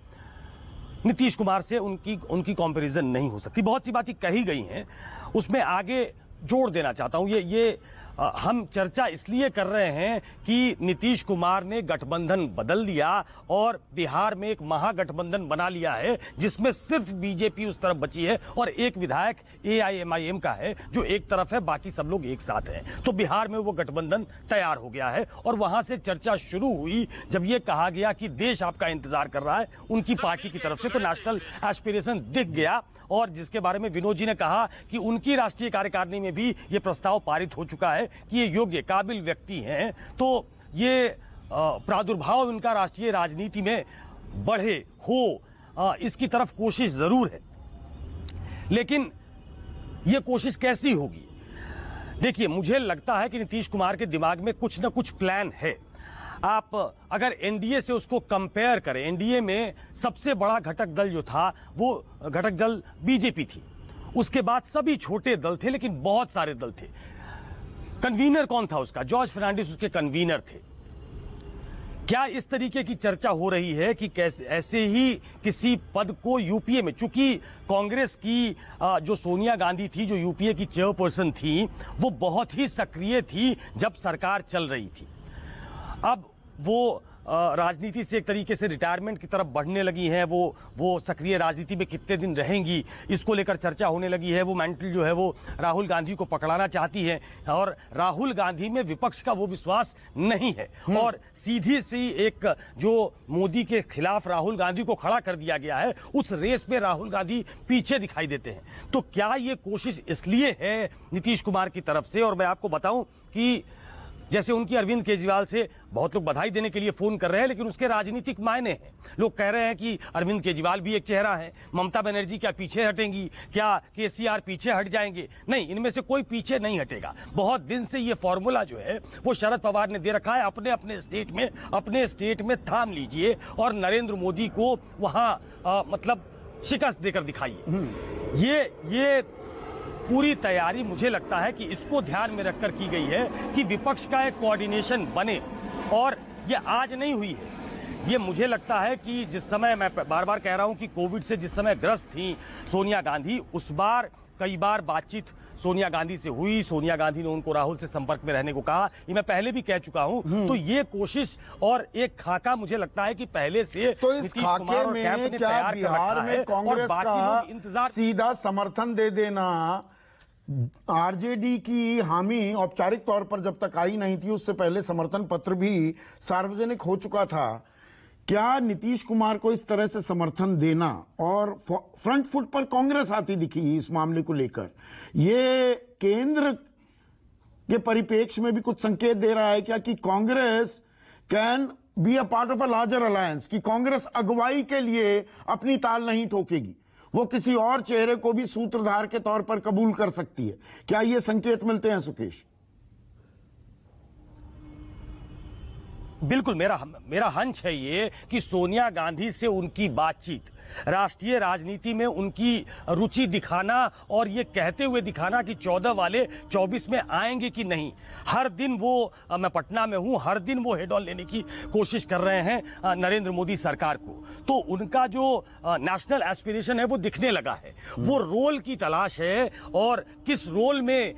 नीतीश कुमार से उनकी कंपैरिजन नहीं हो सकती। बहुत सी बातें कही गई हैं, उसमें आगे जोड़ देना चाहता हूं। ये हम चर्चा इसलिए कर रहे हैं कि नीतीश कुमार ने गठबंधन बदल दिया और बिहार में एक महागठबंधन बना लिया है जिसमें सिर्फ बीजेपी उस तरफ बची है और एक विधायक एआईएमआईएम का है जो एक तरफ है, बाकी सब लोग एक साथ हैं। तो बिहार में वो गठबंधन तैयार हो गया है और वहां से चर्चा शुरू हुई जब ये कहा गया कि देश आपका इंतजार कर रहा है उनकी पार्टी की तरफ से, तो नेशनल एस्पिरेशन दिख गया। और जिसके बारे में विनोद जी ने कहा कि उनकी राष्ट्रीय कार्यकारिणी में भी ये प्रस्ताव पारित हो चुका है जाए कि ये योग्य काबिल व्यक्ति हैं, तो ये प्रादुर्भाव इनका राष्ट्रीय राजनीति में बढ़े हो, इसकी तरफ कोशिश जरूर है। लेकिन ये कोशिश कैसी होगी? देखिए, मुझे लगता है कि नीतीश कुमार के दिमाग में कुछ ना कुछ प्लान है। आप अगर एनडीए से उसको कंपेयर करें, एनडीए में सबसे बड़ा घटक दल जो था वो घटक दल बीजेपी थी। उसके बाद सभी छोटे दल थे, लेकिन बहुत सारे दल थे। कन्वीनर कौन था उसका? जॉर्ज फर्नांडिस उसके कन्वीनर थे। क्या इस तरीके की चर्चा हो रही है कि कैसे ऐसे ही किसी पद को यूपीए में, चूंकि कांग्रेस की जो सोनिया गांधी थी, जो यूपीए की चेयरपर्सन थी, वो बहुत ही सक्रिय थी जब सरकार चल रही थी। अब वो राजनीति से एक तरीके से रिटायरमेंट की तरफ बढ़ने लगी हैं। वो सक्रिय राजनीति में कितने दिन रहेंगी, इसको लेकर चर्चा होने लगी है। वो मेंटल जो है वो राहुल गांधी को पकड़ाना चाहती है, और राहुल गांधी में विपक्ष का वो विश्वास नहीं है। और सीधी सी एक जो मोदी के खिलाफ राहुल गांधी को खड़ा कर दिया गया है, उस रेस में राहुल गांधी पीछे दिखाई देते हैं। तो क्या ये कोशिश इसलिए है नीतीश कुमार की तरफ से? और मैं आपको बताऊं कि जैसे उनकी अरविंद केजरीवाल से बहुत लोग बधाई देने के लिए फोन कर रहे हैं, लेकिन उसके राजनीतिक मायने हैं। लोग कह रहे हैं कि अरविंद केजरीवाल भी एक चेहरा है, ममता बनर्जी क्या पीछे हटेंगी, क्या केसीआर पीछे हट जाएंगे? नहीं, इनमें से कोई पीछे नहीं हटेगा। बहुत दिन से ये फॉर्मूला जो है वो शरद पवार ने दे रखा है, अपने अपने स्टेट में थाम लीजिए और नरेंद्र मोदी को वहां मतलब शिकस्त देकर दिखाइए। ये पूरी तैयारी मुझे लगता है कि इसको ध्यान में रखकर की गई है कि विपक्ष का एक कोऑर्डिनेशन बने, और ये आज नहीं हुई है। ये मुझे लगता है कि जिस समय, मैं बार बार कह रहा हूं कि कोविड से जिस समय ग्रस्त थी सोनिया गांधी, उस बार कई बार बातचीत सोनिया गांधी से हुई। सोनिया गांधी ने उनको राहुल से संपर्क में रहने को कहा, ये मैं पहले भी कह चुका हूं। तो ये कोशिश और एक खाका मुझे लगता है कि पहले से तो इस खाके में क्या बिहार में कांग्रेस का सीधा समर्थन दे देना, आरजेडी की हामी औपचारिक तौर पर जब तक आई नहीं थी, उससे पहले समर्थन पत्र भी सार्वजनिक हो चुका था, क्या नीतीश कुमार को इस तरह से समर्थन देना और फ्रंट फुट पर कांग्रेस आती दिखी इस मामले को लेकर, ये केंद्र के परिप्रेक्ष्य में भी कुछ संकेत दे रहा है क्या कि Congress can be a part of a larger alliance, कि कांग्रेस अगुवाई के लिए अपनी ताल नहीं ठोकेगी, वो किसी और चेहरे को भी सूत्रधार के तौर पर कबूल कर सकती है? क्या ये संकेत मिलते हैं सुकेश? बिल्कुल, मेरा हंच है ये कि सोनिया गांधी से उनकी बातचीत, राष्ट्रीय राजनीति में उनकी रुचि दिखाना और ये कहते हुए दिखाना कि 14 वाले 24 में आएंगे कि नहीं, हर दिन वो, मैं पटना में हूं, हर दिन वो हेड ऑन लेने की कोशिश कर रहे हैं नरेंद्र मोदी सरकार को। तो उनका जो नेशनल एस्पिरेशन है वो दिखने लगा है, वो रोल की तलाश है, और किस रोल में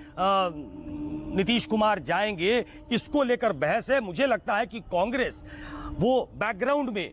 नीतीश कुमार जाएंगे इसको लेकर बहस है। मुझे लगता है कि कांग्रेस वो बैकग्राउंड में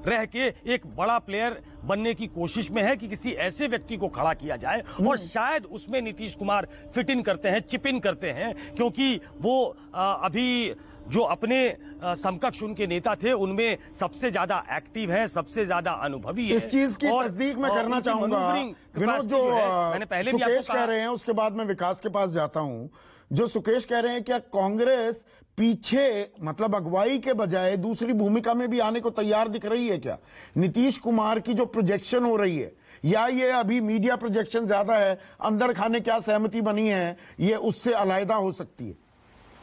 रह के एक बड़ा प्लेयर बनने की कोशिश में है कि किसी ऐसे व्यक्ति को खड़ा किया जाए, और शायद उसमें नीतीश कुमार फिट इन करते हैं, चिप इन करते हैं, क्योंकि वो अभी जो अपने समकक्ष उनके नेता थे उनमें सबसे ज्यादा एक्टिव है, सबसे ज्यादा अनुभवी है। इस चीज की तस्दीक मैं करना चाहूंगा विनोद, जो मैंने पहले भी सुकेश कह रहे हैं, उसके बाद मैं विकास के पास जाता हूं। जो सुकेश कह रहे हैं, क्या कांग्रेस पीछे, मतलब अगुवाई के बजाय दूसरी भूमिका में भी आने को तैयार दिख रही है क्या? नीतीश कुमार की जो प्रोजेक्शन हो रही है, या ये अभी मीडिया प्रोजेक्शन ज्यादा है, अंदर खाने क्या सहमति बनी है ये उससे अलग हो सकती है?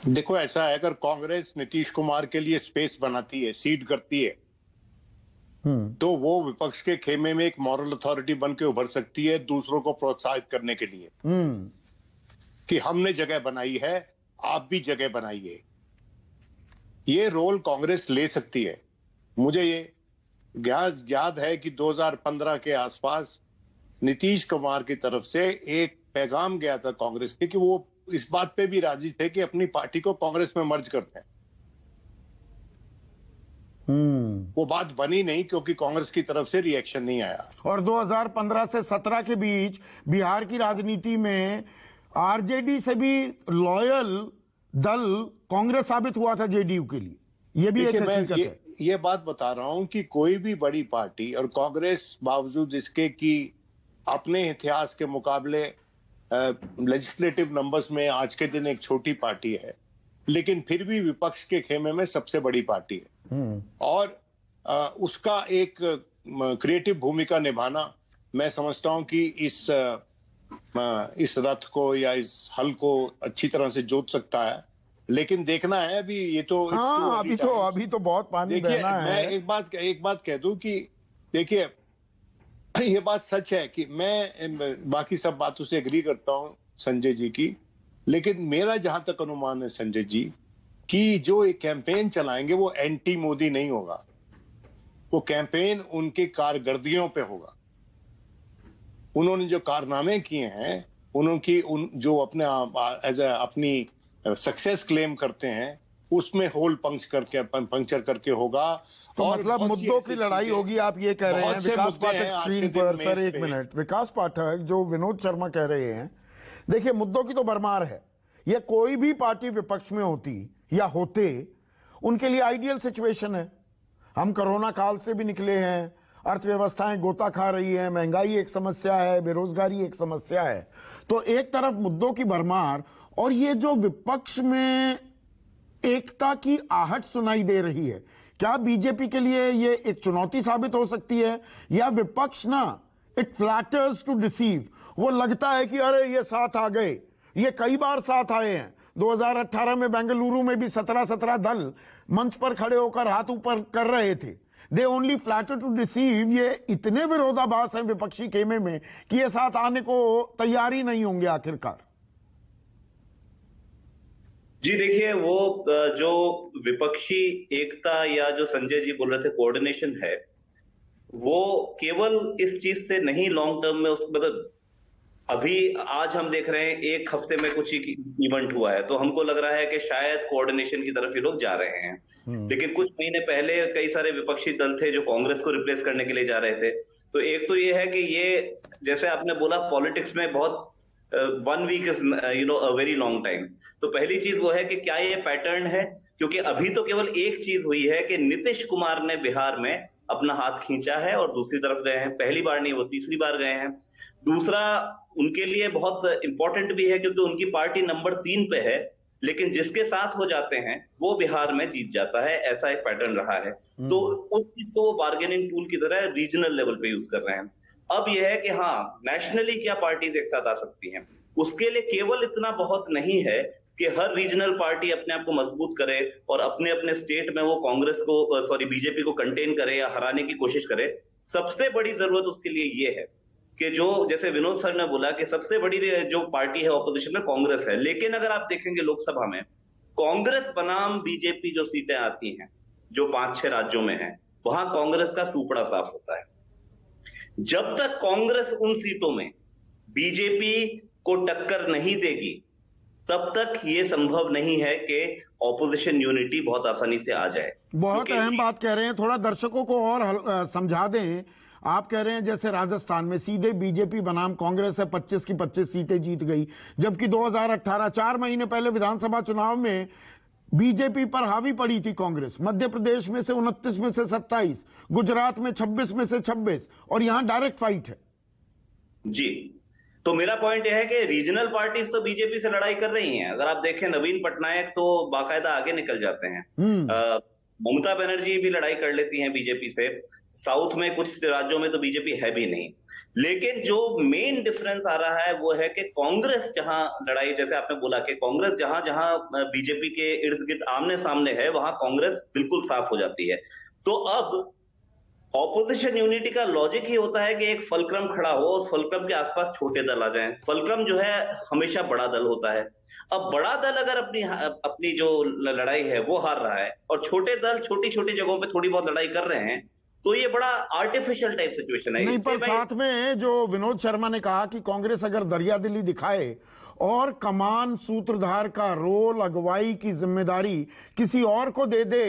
देखो, ऐसा है, अगर कांग्रेस नीतीश कुमार के लिए स्पेस बनाती है, सीट करती है, तो वो विपक्ष के खेमे में एक मॉरल अथॉरिटी बन के उभर सकती है, दूसरों को प्रोत्साहित करने के लिए कि हमने जगह बनाई है, आप भी जगह बनाइए। ये रोल कांग्रेस ले सकती है। मुझे ये याद है कि 2015 के आसपास नीतीश कुमार की तरफ से एक पैगाम गया था कांग्रेस के, कि वो इस बात पे भी राजी थे कि अपनी पार्टी को कांग्रेस में मर्ज करते हैं। वो बात बनी नहीं, क्योंकि कांग्रेस की तरफ से रिएक्शन नहीं आया। और 2015 से 17 के बीच बिहार की राजनीति में आरजेडी से भी लॉयल दल कांग्रेस साबित हुआ था जेडीयू के लिए। ये भी एक हकीकत है। ये बात बता रहा हूं कि कोई भी बड़ी पार्टी, और कांग्रेस बावजूद इसके कि अपने इतिहास के मुकाबले लेजिस्लेटिव नंबर्स में आज के दिन एक छोटी पार्टी है, लेकिन फिर भी विपक्ष के खेमे में सबसे बड़ी पार्टी है। और उसका एक क्रिएटिव भूमिका निभाना, मैं समझता हूं कि इस रथ को या इस हल को अच्छी तरह से जोत सकता है। लेकिन देखना है अभी, ये तो अभी तो बहुत पानी बहना है। मैं एक बात कह दूं कि देखिए, ये बात सच है कि मैं बाकी सब बातों से एग्री करता हूं संजय जी की, लेकिन मेरा जहां तक अनुमान है संजय जी कि जो एक कैंपेन चलाएंगे वो एंटी मोदी नहीं होगा, वो कैंपेन उनके कारकर्दगियों पे होगा। उन्होंने जो कारनामे किए हैं, जो अपने अपनी सक्सेस क्लेम करते हैं, उसमें होल पंक्चर करके होगा। तो और मतलब मुद्दों की लड़ाई होगी, आप ये कह रहे हैं। विकास पाठक स्क्रीन पर, सर एक मिनट, विकास पाठक जो विनोद शर्मा कह रहे हैं, देखिए मुद्दों की तो भरमार है। ये कोई भी पार्टी विपक्ष में होती या होते, उनके लिए आइडियल सिचुएशन है। हम कोरोना काल से भी निकले हैं, अर्थव्यवस्थाएं गोता खा रही है, महंगाई एक समस्या है, बेरोजगारी एक समस्या है। तो एक तरफ मुद्दों की भरमार, और ये जो विपक्ष में एकता की आहट सुनाई दे रही है, क्या बीजेपी के लिए ये एक चुनौती साबित हो सकती है? या विपक्ष ना, इट फ्लैटर्स टू डिसीव, वो लगता है कि अरे ये साथ आ गए, ये कई बार साथ आए हैं। 2018 में बेंगलुरु में भी 17 दल मंच पर खड़े होकर हाथ ऊपर कर रहे थे। They only flatter to deceive. ये इतने विरोधाभास हैं विपक्षी खेमे में कि ये साथ आने को तैयार ही नहीं होंगे आखिरकार। जी देखिए, वो जो विपक्षी एकता या जो संजय जी बोल रहे थे कोऑर्डिनेशन है, वो केवल इस चीज से नहीं लॉन्ग टर्म में, उस मतलब अभी आज हम देख रहे हैं एक हफ्ते में कुछ इवेंट हुआ है, तो हमको लग रहा है कि शायद कोऑर्डिनेशन की तरफ ये लोग जा रहे हैं। लेकिन कुछ महीने पहले कई सारे विपक्षी दल थे जो कांग्रेस को रिप्लेस करने के लिए जा रहे थे। तो एक तो ये है कि ये, जैसे आपने बोला, पॉलिटिक्स में बहुत 1 week is a very long time. तो पहली चीज वो है कि क्या ये पैटर्न है, क्योंकि अभी तो केवल एक चीज हुई है कि नीतीश कुमार ने बिहार में अपना हाथ खींचा है और दूसरी तरफ गए हैं। पहली बार नहीं, वो तीसरी बार गए हैं। दूसरा उनके लिए बहुत इंपॉर्टेंट भी है क्योंकि उनकी पार्टी नंबर 3 पे है, लेकिन जिसके साथ हो जाते हैं वो बिहार में जीत जाता है, ऐसा एक पैटर्न रहा है। तो उस चीज को वो बार्गेनिंग टूल की तरह रीजनल लेवल पे यूज कर रहे हैं। अब यह है कि हाँ, नेशनली क्या पार्टीज एक साथ आ सकती हैं, उसके लिए केवल इतना बहुत नहीं है कि हर रीजनल पार्टी अपने आप को मजबूत करे और अपने अपने स्टेट में वो कांग्रेस को, बीजेपी को कंटेन करे या हराने की कोशिश करे। सबसे बड़ी जरूरत उसके लिए ये है कि जो, जैसे विनोद सर ने बोला कि सबसे बड़ी जो पार्टी है ऑपोजिशन में कांग्रेस है, लेकिन अगर आप देखेंगे लोकसभा में कांग्रेस बनाम बीजेपी जो सीटें आती हैं, जो 5-6 राज्यों में है, वहां कांग्रेस का सुपड़ा साफ होता है। जब तक कांग्रेस उन सीटों में बीजेपी को टक्कर नहीं देगी, तब तक ये संभव नहीं है कि ऑपोजिशन यूनिटी बहुत आसानी से आ जाए। बहुत अहम बात कह रहे हैं, थोड़ा दर्शकों को और समझा दें। आप कह रहे हैं जैसे राजस्थान में सीधे बीजेपी बनाम कांग्रेस है, 25 की 25 सीटें जीत गई, जबकि 2018 4 महीने पहले विधानसभा चुनाव में बीजेपी पर हावी पड़ी थी कांग्रेस। मध्य प्रदेश में से 29 में से 27, गुजरात में 26 में से 26, और यहां डायरेक्ट फाइट है। जी, तो मेरा पॉइंट यह है कि रीजनल पार्टीज तो बीजेपी से लड़ाई कर रही हैं। अगर आप देखें, नवीन पटनायक तो बाकायदा आगे निकल जाते हैं। ममता बनर्जी भी लड़ाई कर लेती हैं बीजेपी से। साउथ में कुछ राज्यों में तो बीजेपी है भी नहीं। लेकिन जो मेन डिफरेंस आ रहा है वो है कि कांग्रेस जहां लड़ाई, जैसे आपने बोला कि कांग्रेस जहां जहां बीजेपी के इर्द गिर्द आमने सामने है, वहां कांग्रेस बिल्कुल साफ हो जाती है। तो अब ऑपोजिशन यूनिटी का लॉजिक ही होता है कि एक फलक्रम खड़ा हो, उस फलक्रम के आसपास छोटे दल आ जाएं। फलक्रम जो है हमेशा बड़ा दल होता है। अब बड़ा दल अगर अपनी जो लड़ाई है वो हार रहा है और छोटे दल छोटी छोटी जगहों पे थोड़ी बहुत लड़ाई कर रहे हैं, तो ये बड़ा आर्टिफिशियल टाइप सिचुएशन है। नहीं, पर साथ में जो विनोद शर्मा ने कहा कि कांग्रेस अगर दरियादिली दिखाए और कमान सूत्रधार का रोल, अगुवाई की जिम्मेदारी किसी और को दे दे,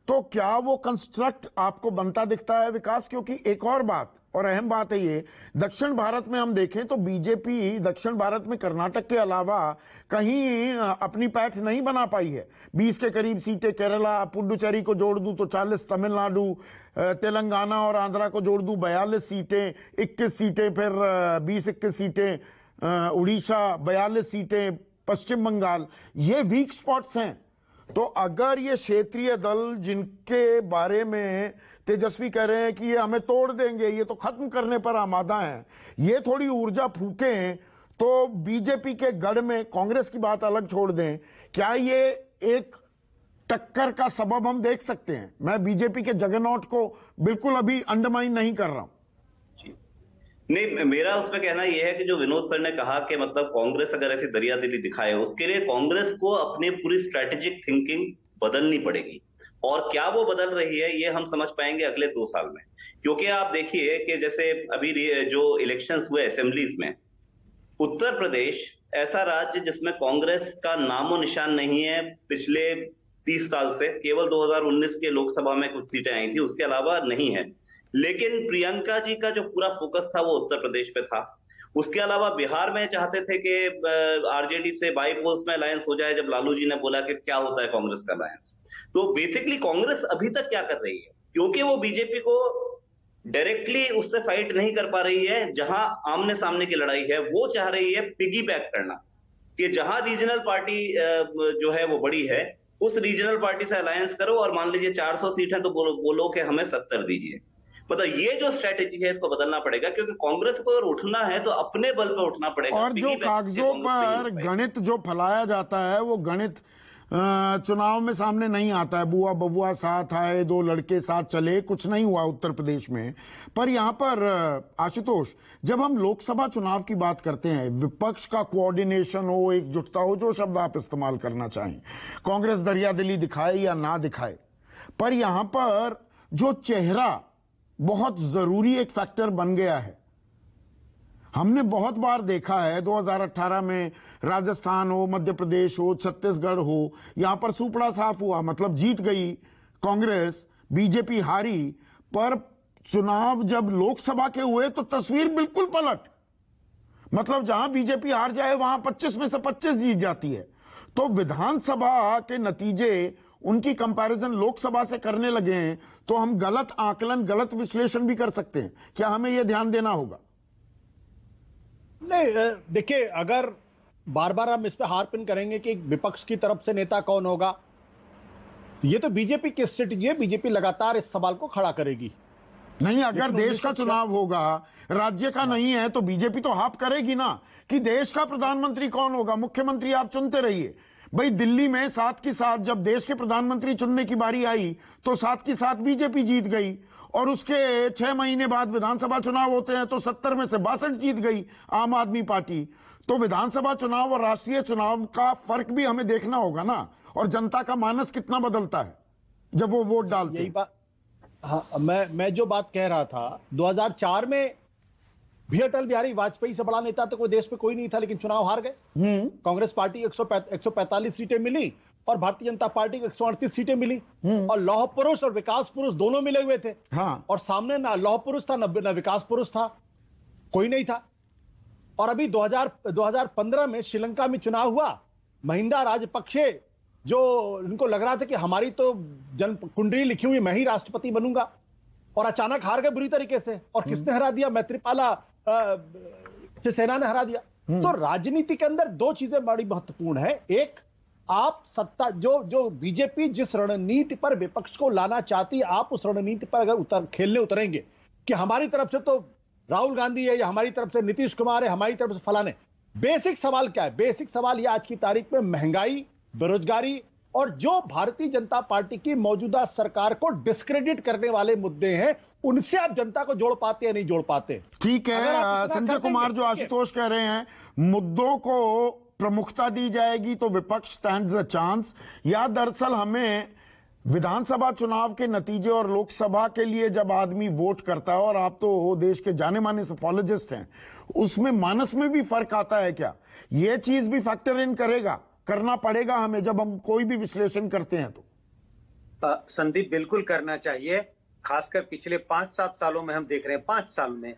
तो क्या वो कंस्ट्रक्ट आपको बनता दिखता है विकास? क्योंकि एक और बात और अहम बात है ये, दक्षिण भारत में हम देखें तो बीजेपी दक्षिण भारत में कर्नाटक के अलावा कहीं अपनी पैठ नहीं बना पाई है। 20 के करीब सीटें केरला, पुडुचेरी को जोड़ दूं तो 40, तमिलनाडु, तेलंगाना और आंध्रा को जोड़ दूं 42 सीटें, 21 सीटें, फिर 20-21 सीटें उड़ीसा 42 सीटें, पश्चिम बंगाल, ये वीक स्पॉट्स हैं। तो अगर ये क्षेत्रीय दल जिनके बारे में तेजस्वी कह रहे हैं कि ये हमें तोड़ देंगे, ये तो खत्म करने पर आमादा हैं, ये थोड़ी ऊर्जा फूकें तो बीजेपी के गढ़ में, कांग्रेस की बात अलग छोड़ दें, क्या ये एक टक्कर का सबब हम देख सकते हैं? मैं बीजेपी के जगरनॉट को बिल्कुल अभी अंडरमाइन नहीं कर रहा हूं। नहीं, मेरा उसमें कहना यह है कि जो विनोद सर ने कहा कि मतलब कांग्रेस अगर ऐसी दरियादिली दिखाए, उसके लिए कांग्रेस को अपनी पूरी स्ट्रेटेजिक थिंकिंग बदलनी पड़ेगी। और क्या वो बदल रही है ये हम समझ पाएंगे अगले 2 साल में। क्योंकि आप देखिए कि जैसे अभी जो इलेक्शंस हुए असेंबलीज में, उत्तर प्रदेश ऐसा राज्य जिसमें कांग्रेस का नामो निशान नहीं है पिछले 30 साल से। केवल 2019 के लोकसभा में कुछ सीटें आई थी, उसके अलावा नहीं है। लेकिन प्रियंका जी का जो पूरा फोकस था वो उत्तर प्रदेश पे था। उसके अलावा बिहार में चाहते थे कि आरजेडी से बाई पोल्स में अलायंस हो जाए, जब लालू जी ने बोला कि क्या होता है कांग्रेस का अलायंस। तो बेसिकली कांग्रेस अभी तक क्या कर रही है, क्योंकि वो बीजेपी को डायरेक्टली उससे फाइट नहीं कर पा रही है, जहां आमने सामने की लड़ाई है वो चाह रही है पिगी बैक करना, कि जहां रीजनल पार्टी जो है वो बड़ी है, उस रीजनल पार्टी से अलायंस करो और मान लीजिए 400 सीट है तो बोलो कि हमें 70 दीजिए। मतलब ये जो स्ट्रेटेजी है इसको बदलना पड़ेगा, क्योंकि कांग्रेस को अगर उठना है तो अपने बल पर उठना पड़ेगा। और जो कागजों पर गणित जो फैलाया जाता है वो गणित चुनाव में सामने नहीं आता है। बुआ बबुआ साथ आए, 2 लड़के साथ चले, कुछ नहीं हुआ उत्तर प्रदेश में। पर यहां पर आशुतोष, जब हम लोकसभा चुनाव की बात करते हैं, विपक्ष का कोऑर्डिनेशन हो, एकजुटता हो, जो शब्द आप इस्तेमाल करना चाहें, कांग्रेस दरियादिली दिखाए या ना दिखाए, पर यहां पर जो चेहरा बहुत जरूरी एक फैक्टर बन गया है। हमने बहुत बार देखा है, 2018 में राजस्थान हो, मध्य प्रदेश हो, छत्तीसगढ़ हो, यहां पर सुपड़ा साफ हुआ, मतलब जीत गई कांग्रेस, बीजेपी हारी। पर चुनाव जब लोकसभा के हुए तो तस्वीर बिल्कुल पलट, मतलब जहां बीजेपी हार जाए वहां 25 में से 25 जीत जाती है। तो विधानसभा के नतीजे उनकी कंपैरिजन लोकसभा से करने लगे हैं, तो हम गलत आकलन, गलत विश्लेषण भी कर सकते हैं। क्या हमें यह ध्यान देना होगा? नहीं, देखिए, अगर बार बार हम इस पे हार्पिन करेंगे कि विपक्ष की तरफ से नेता कौन होगा, ये तो बीजेपी की स्ट्रेटेजी है। बीजेपी लगातार इस सवाल को खड़ा करेगी। नहीं, अगर देश का चुनाव होगा, राज्य का नहीं है, तो बीजेपी तो हाफ करेगी ना कि देश का प्रधानमंत्री कौन होगा। मुख्यमंत्री आप चुनते रहिए भाई। दिल्ली में 7 की 7 जब देश के प्रधानमंत्री चुनने की बारी आई तो 7 की 7 बीजेपी जीत गई, और उसके 6 महीने बाद विधानसभा चुनाव होते हैं तो 70 में से 62 जीत गई आम आदमी पार्टी। तो विधानसभा चुनाव और राष्ट्रीय चुनाव का फर्क भी हमें देखना होगा ना, और जनता का मानस कितना बदलता है जब वो वोट डालते हैं। हाँ, मैं जो बात कह रहा था, 2004 में भी अटल बिहारी वाजपेयी से बड़ा नेता तो कोई देश में कोई नहीं था, लेकिन चुनाव हार गए। कांग्रेस पार्टी 145 सीटें मिली और भारतीय जनता पार्टी को 138 सीटें मिली, और लौह पुरुष और विकास पुरुष दोनों मिले हुए थे। हाँ। और सामने ना लौह पुरुष था ना विकास पुरुष था, कोई नहीं था। और अभी 2015 में श्रीलंका में चुनाव हुआ, महिंदा राजपक्षे, जो इनको लग रहा था कि हमारी तो जन्म कुंडली लिखी हुई, मैं ही राष्ट्रपति बनूंगा, और अचानक हार गए बुरी तरीके से। और किसने हरा दिया? मैत्रीपाला सेना ने हरा दिया। तो राजनीति के अंदर 2 चीजें बड़ी महत्वपूर्ण है। एक, आप सत्ता, जो बीजेपी जिस रणनीति पर विपक्ष को लाना चाहती है, आप उस रणनीति पर अगर खेलने उतरेंगे कि हमारी तरफ से तो राहुल गांधी है, या हमारी तरफ से नीतीश कुमार है, हमारी तरफ से फलाने। बेसिक सवाल क्या है? बेसिक सवाल यह आज की तारीख में महंगाई, बेरोजगारी और जो भारतीय जनता पार्टी की मौजूदा सरकार को डिस्क्रेडिट करने वाले मुद्दे हैं, उनसे आप जनता को जोड़ पाते या नहीं जोड़ पाते? ठीक है संजय कुमार, जो आशुतोष कह रहे हैं, मुद्दों को प्रमुखता दी जाएगी तो विपक्ष स्टैंड्स अ चांस, या दरअसल हमें विधानसभा चुनाव के नतीजे और लोकसभा के लिए जब आदमी वोट करता है, और आप तो देश के जाने माने सोफोलॉजिस्ट हैं, उसमें मानस में भी फर्क आता है क्या? यह चीज भी फैक्टर इन करना पड़ेगा हमें जब हम कोई भी विश्लेषण करते हैं? तो संदीप, बिल्कुल करना चाहिए। खासकर पिछले 5-7 सालों में हम देख रहे हैं, 5 साल में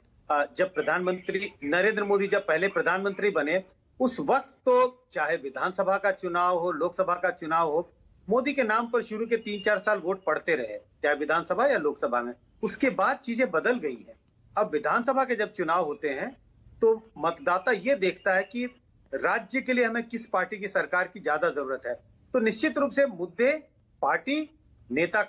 जब प्रधानमंत्री नरेंद्र मोदी जब पहले प्रधानमंत्री बने, उस वक्त तो चाहे विधानसभा का चुनाव हो, लोकसभा का चुनाव हो, मोदी के नाम पर शुरू के 3-4 साल वोट पड़ते रहे, चाहे विधानसभा या लोकसभा में। उसके बाद चीजें बदल गई है। अब विधानसभा के जब चुनाव होते हैं तो मतदाता ये देखता है कि राज्य के लिए हमें किस पार्टी की सरकार की ज्यादा जरूरत है। तो निश्चित रूप से मुद्दे, पार्टी, नेता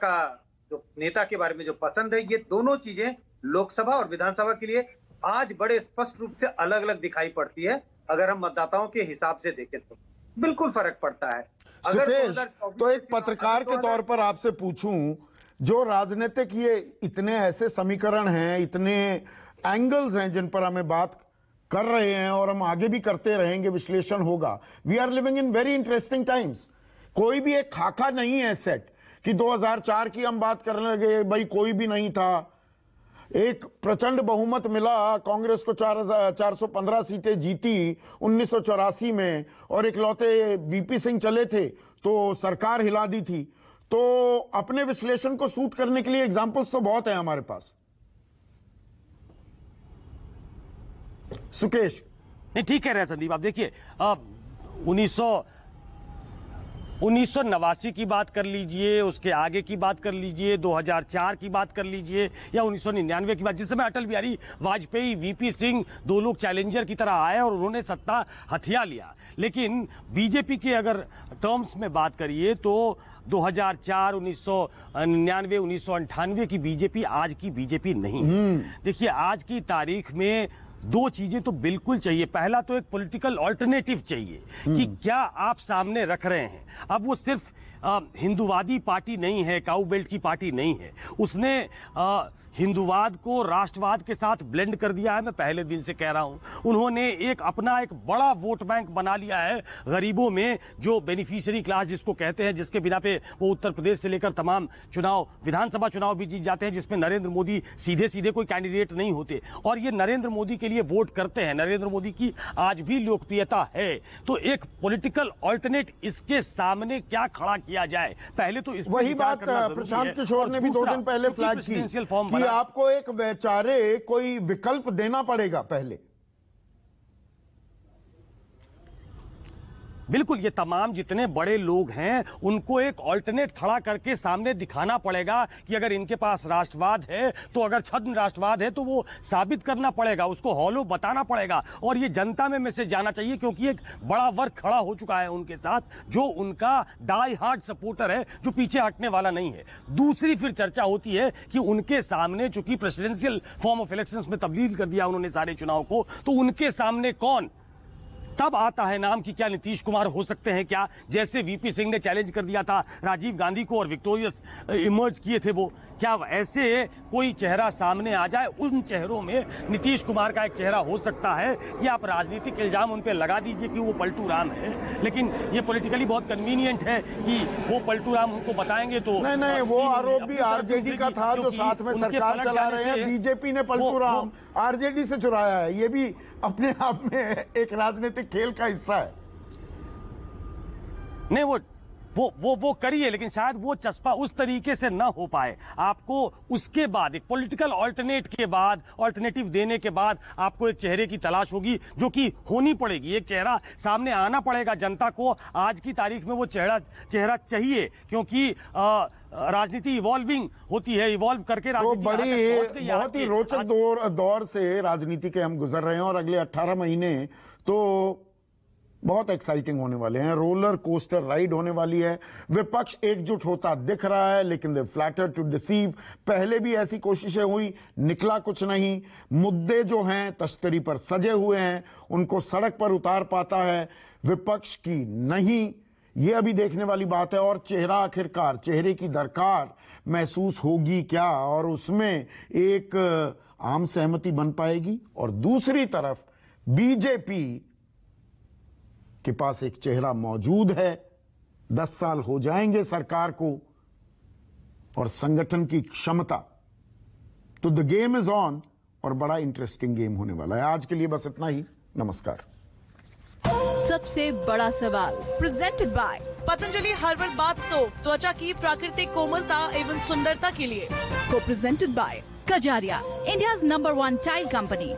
के बारे में जो पसंद है, ये दोनों चीजें लोकसभा और विधानसभा के लिए आज बड़े स्पष्ट रूप से अलग अलग दिखाई पड़ती है। अगर हम मतदाताओं के हिसाब से देखें तो बिल्कुल फर्क पड़ता है। सुकेश, तो एक पत्रकार के तौर पर आपसे पूछूं, जो राजनीतिक ये इतने ऐसे समीकरण हैं, इतने एंगल्स हैं जिन पर हमें बात कर रहे हैं और हम आगे भी करते रहेंगे, विश्लेषण होगा। We are living in very interesting times. कोई भी एक खाका नहीं है सेट कि 2004 की हम बात करने लगे, भाई कोई भी नहीं था, एक प्रचंड बहुमत मिला, कांग्रेस को 415 सीटें जीती 1984 में, और इकलौते वीपी सिंह चले थे तो सरकार हिला दी थी। तो अपने विश्लेषण को सूट करने के लिए एग्जाम्पल्स तो बहुत है हमारे पास। सुकेश, नहीं, ठीक कह रहे हैं संदीप। आप देखिए, 1989 की बात कर लीजिए, उसके आगे की बात कर लीजिए, 2004 की बात कर लीजिए, या 1999 की बात, जिस समय अटल बिहारी वाजपेयी, वीपी सिंह, दो लोग चैलेंजर की तरह आए और उन्होंने सत्ता हथिया लिया। लेकिन बीजेपी के अगर टर्म्स में बात करिए तो 2004, 1999, 1998 की बीजेपी आज की बीजेपी नहीं है। देखिए, आज की तारीख में दो चीजें तो बिल्कुल चाहिए। पहला तो एक पॉलिटिकल ऑल्टरनेटिव चाहिए कि क्या आप सामने रख रहे हैं। अब वो सिर्फ हिंदूवादी पार्टी नहीं है, काऊ बेल्ट की पार्टी नहीं है। उसने हिंदूवाद को राष्ट्रवाद के साथ ब्लेंड कर दिया है। मैं पहले दिन से कह रहा हूं, उन्होंने अपना एक बड़ा वोट बैंक बना लिया है गरीबों में, जो बेनिफिशियरी क्लास जिसको कहते हैं, जिसके बिना पे वो उत्तर प्रदेश से लेकर तमाम चुनाव, विधानसभा चुनाव भी जीत जाते हैं, जिसमें नरेंद्र मोदी सीधे सीधे कोई कैंडिडेट नहीं होते, और ये नरेंद्र मोदी के लिए वोट करते हैं। नरेंद्र मोदी की आज भी लोकप्रियता है। तो एक पॉलिटिकल ऑल्टरनेट इसके सामने क्या खड़ा किया जाए, पहले तो इस वही बात प्रशांत किशोर ने भी 2 दिन पहले फ्लैग की कि आपको एक वैचारिक कोई विकल्प देना पड़ेगा पहले। बिल्कुल, ये तमाम जितने बड़े लोग हैं उनको एक ऑल्टरनेट खड़ा करके सामने दिखाना पड़ेगा कि अगर इनके पास राष्ट्रवाद है, तो अगर छद्म राष्ट्रवाद है तो वो साबित करना पड़ेगा, उसको हॉलो बताना पड़ेगा, और ये जनता में मैसेज जाना चाहिए, क्योंकि एक बड़ा वर्ग खड़ा हो चुका है उनके साथ, जो उनका डाई हार्ड सपोर्टर है, जो पीछे हटने वाला नहीं है। दूसरी फिर चर्चा होती है कि उनके सामने, चूंकि प्रेसिडेंशियल फॉर्म ऑफ इलेक्शंस में तब्दील कर दिया उन्होंने सारे चुनाव को, तो उनके सामने कौन तब आता है नाम कि क्या नीतीश कुमार हो सकते हैं क्या, जैसे वीपी सिंह ने चैलेंज कर दिया था राजीव गांधी को और विक्टोरियस इमर्ज किए थे वो, क्या ऐसे कोई चेहरा सामने आ जाए। उन चेहरों में नीतीश कुमार का एक चेहरा हो सकता है कि आप राजनीतिक इल्जाम उन पे लगा दीजिए कि वो पलटू राम है, लेकिन ये पॉलिटिकली बहुत कन्वीनियंट है कि वो पलटू राम उनको बताएंगे तो नहीं, वो आरोप भी आरजेडी का था जो साथ में सरकार चला रहे हैं। बीजेपी ने पलटू राम आरजेडी से चुराया है, ये भी अपने आप में एक राजनीतिक खेल का हिस्सा है। नहीं, वो करिए, लेकिन शायद वो चस्पा उस तरीके से ना हो पाए। आपको उसके बाद एक पॉलिटिकल ऑल्टरनेटिव देने के बाद आपको एक चेहरे की तलाश होगी, जो कि होनी पड़ेगी। एक चेहरा सामने आना पड़ेगा जनता को। आज की तारीख में वो चेहरा चाहिए, क्योंकि राजनीति इवॉल्विंग होती है, इवॉल्व करके तो बहुत ही रोचक दौर से राजनीति के हम गुजर रहे हैं, और अगले 18 महीने तो बहुत एक्साइटिंग होने वाले हैं। रोलर कोस्टर राइड होने वाली है। विपक्ष एकजुट होता दिख रहा है, लेकिन दे फ्लैटर टू डिसीव। पहले भी ऐसी कोशिशें हुई, निकला कुछ नहीं। मुद्दे जो हैं तश्तरी पर सजे हुए हैं, उनको सड़क पर उतार पाता है विपक्ष की नहीं, ये अभी देखने वाली बात है। और चेहरा आखिरकार, चेहरे की दरकार महसूस होगी क्या, और उसमें एक आम सहमति बन पाएगी। और दूसरी तरफ बीजेपी के पास एक चेहरा मौजूद है, 10 साल हो जाएंगे सरकार को, और संगठन की क्षमता। तो द गेम इज ऑन, और बड़ा इंटरेस्टिंग गेम होने वाला है। आज के लिए बस इतना ही। नमस्कार। सबसे बड़ा सवाल presented by Patanjali herbal bath soap, त्वचा की प्राकृतिक कोमलता एवं सुंदरता के लिए। को presented by Kajaria, India's number 1 tile company.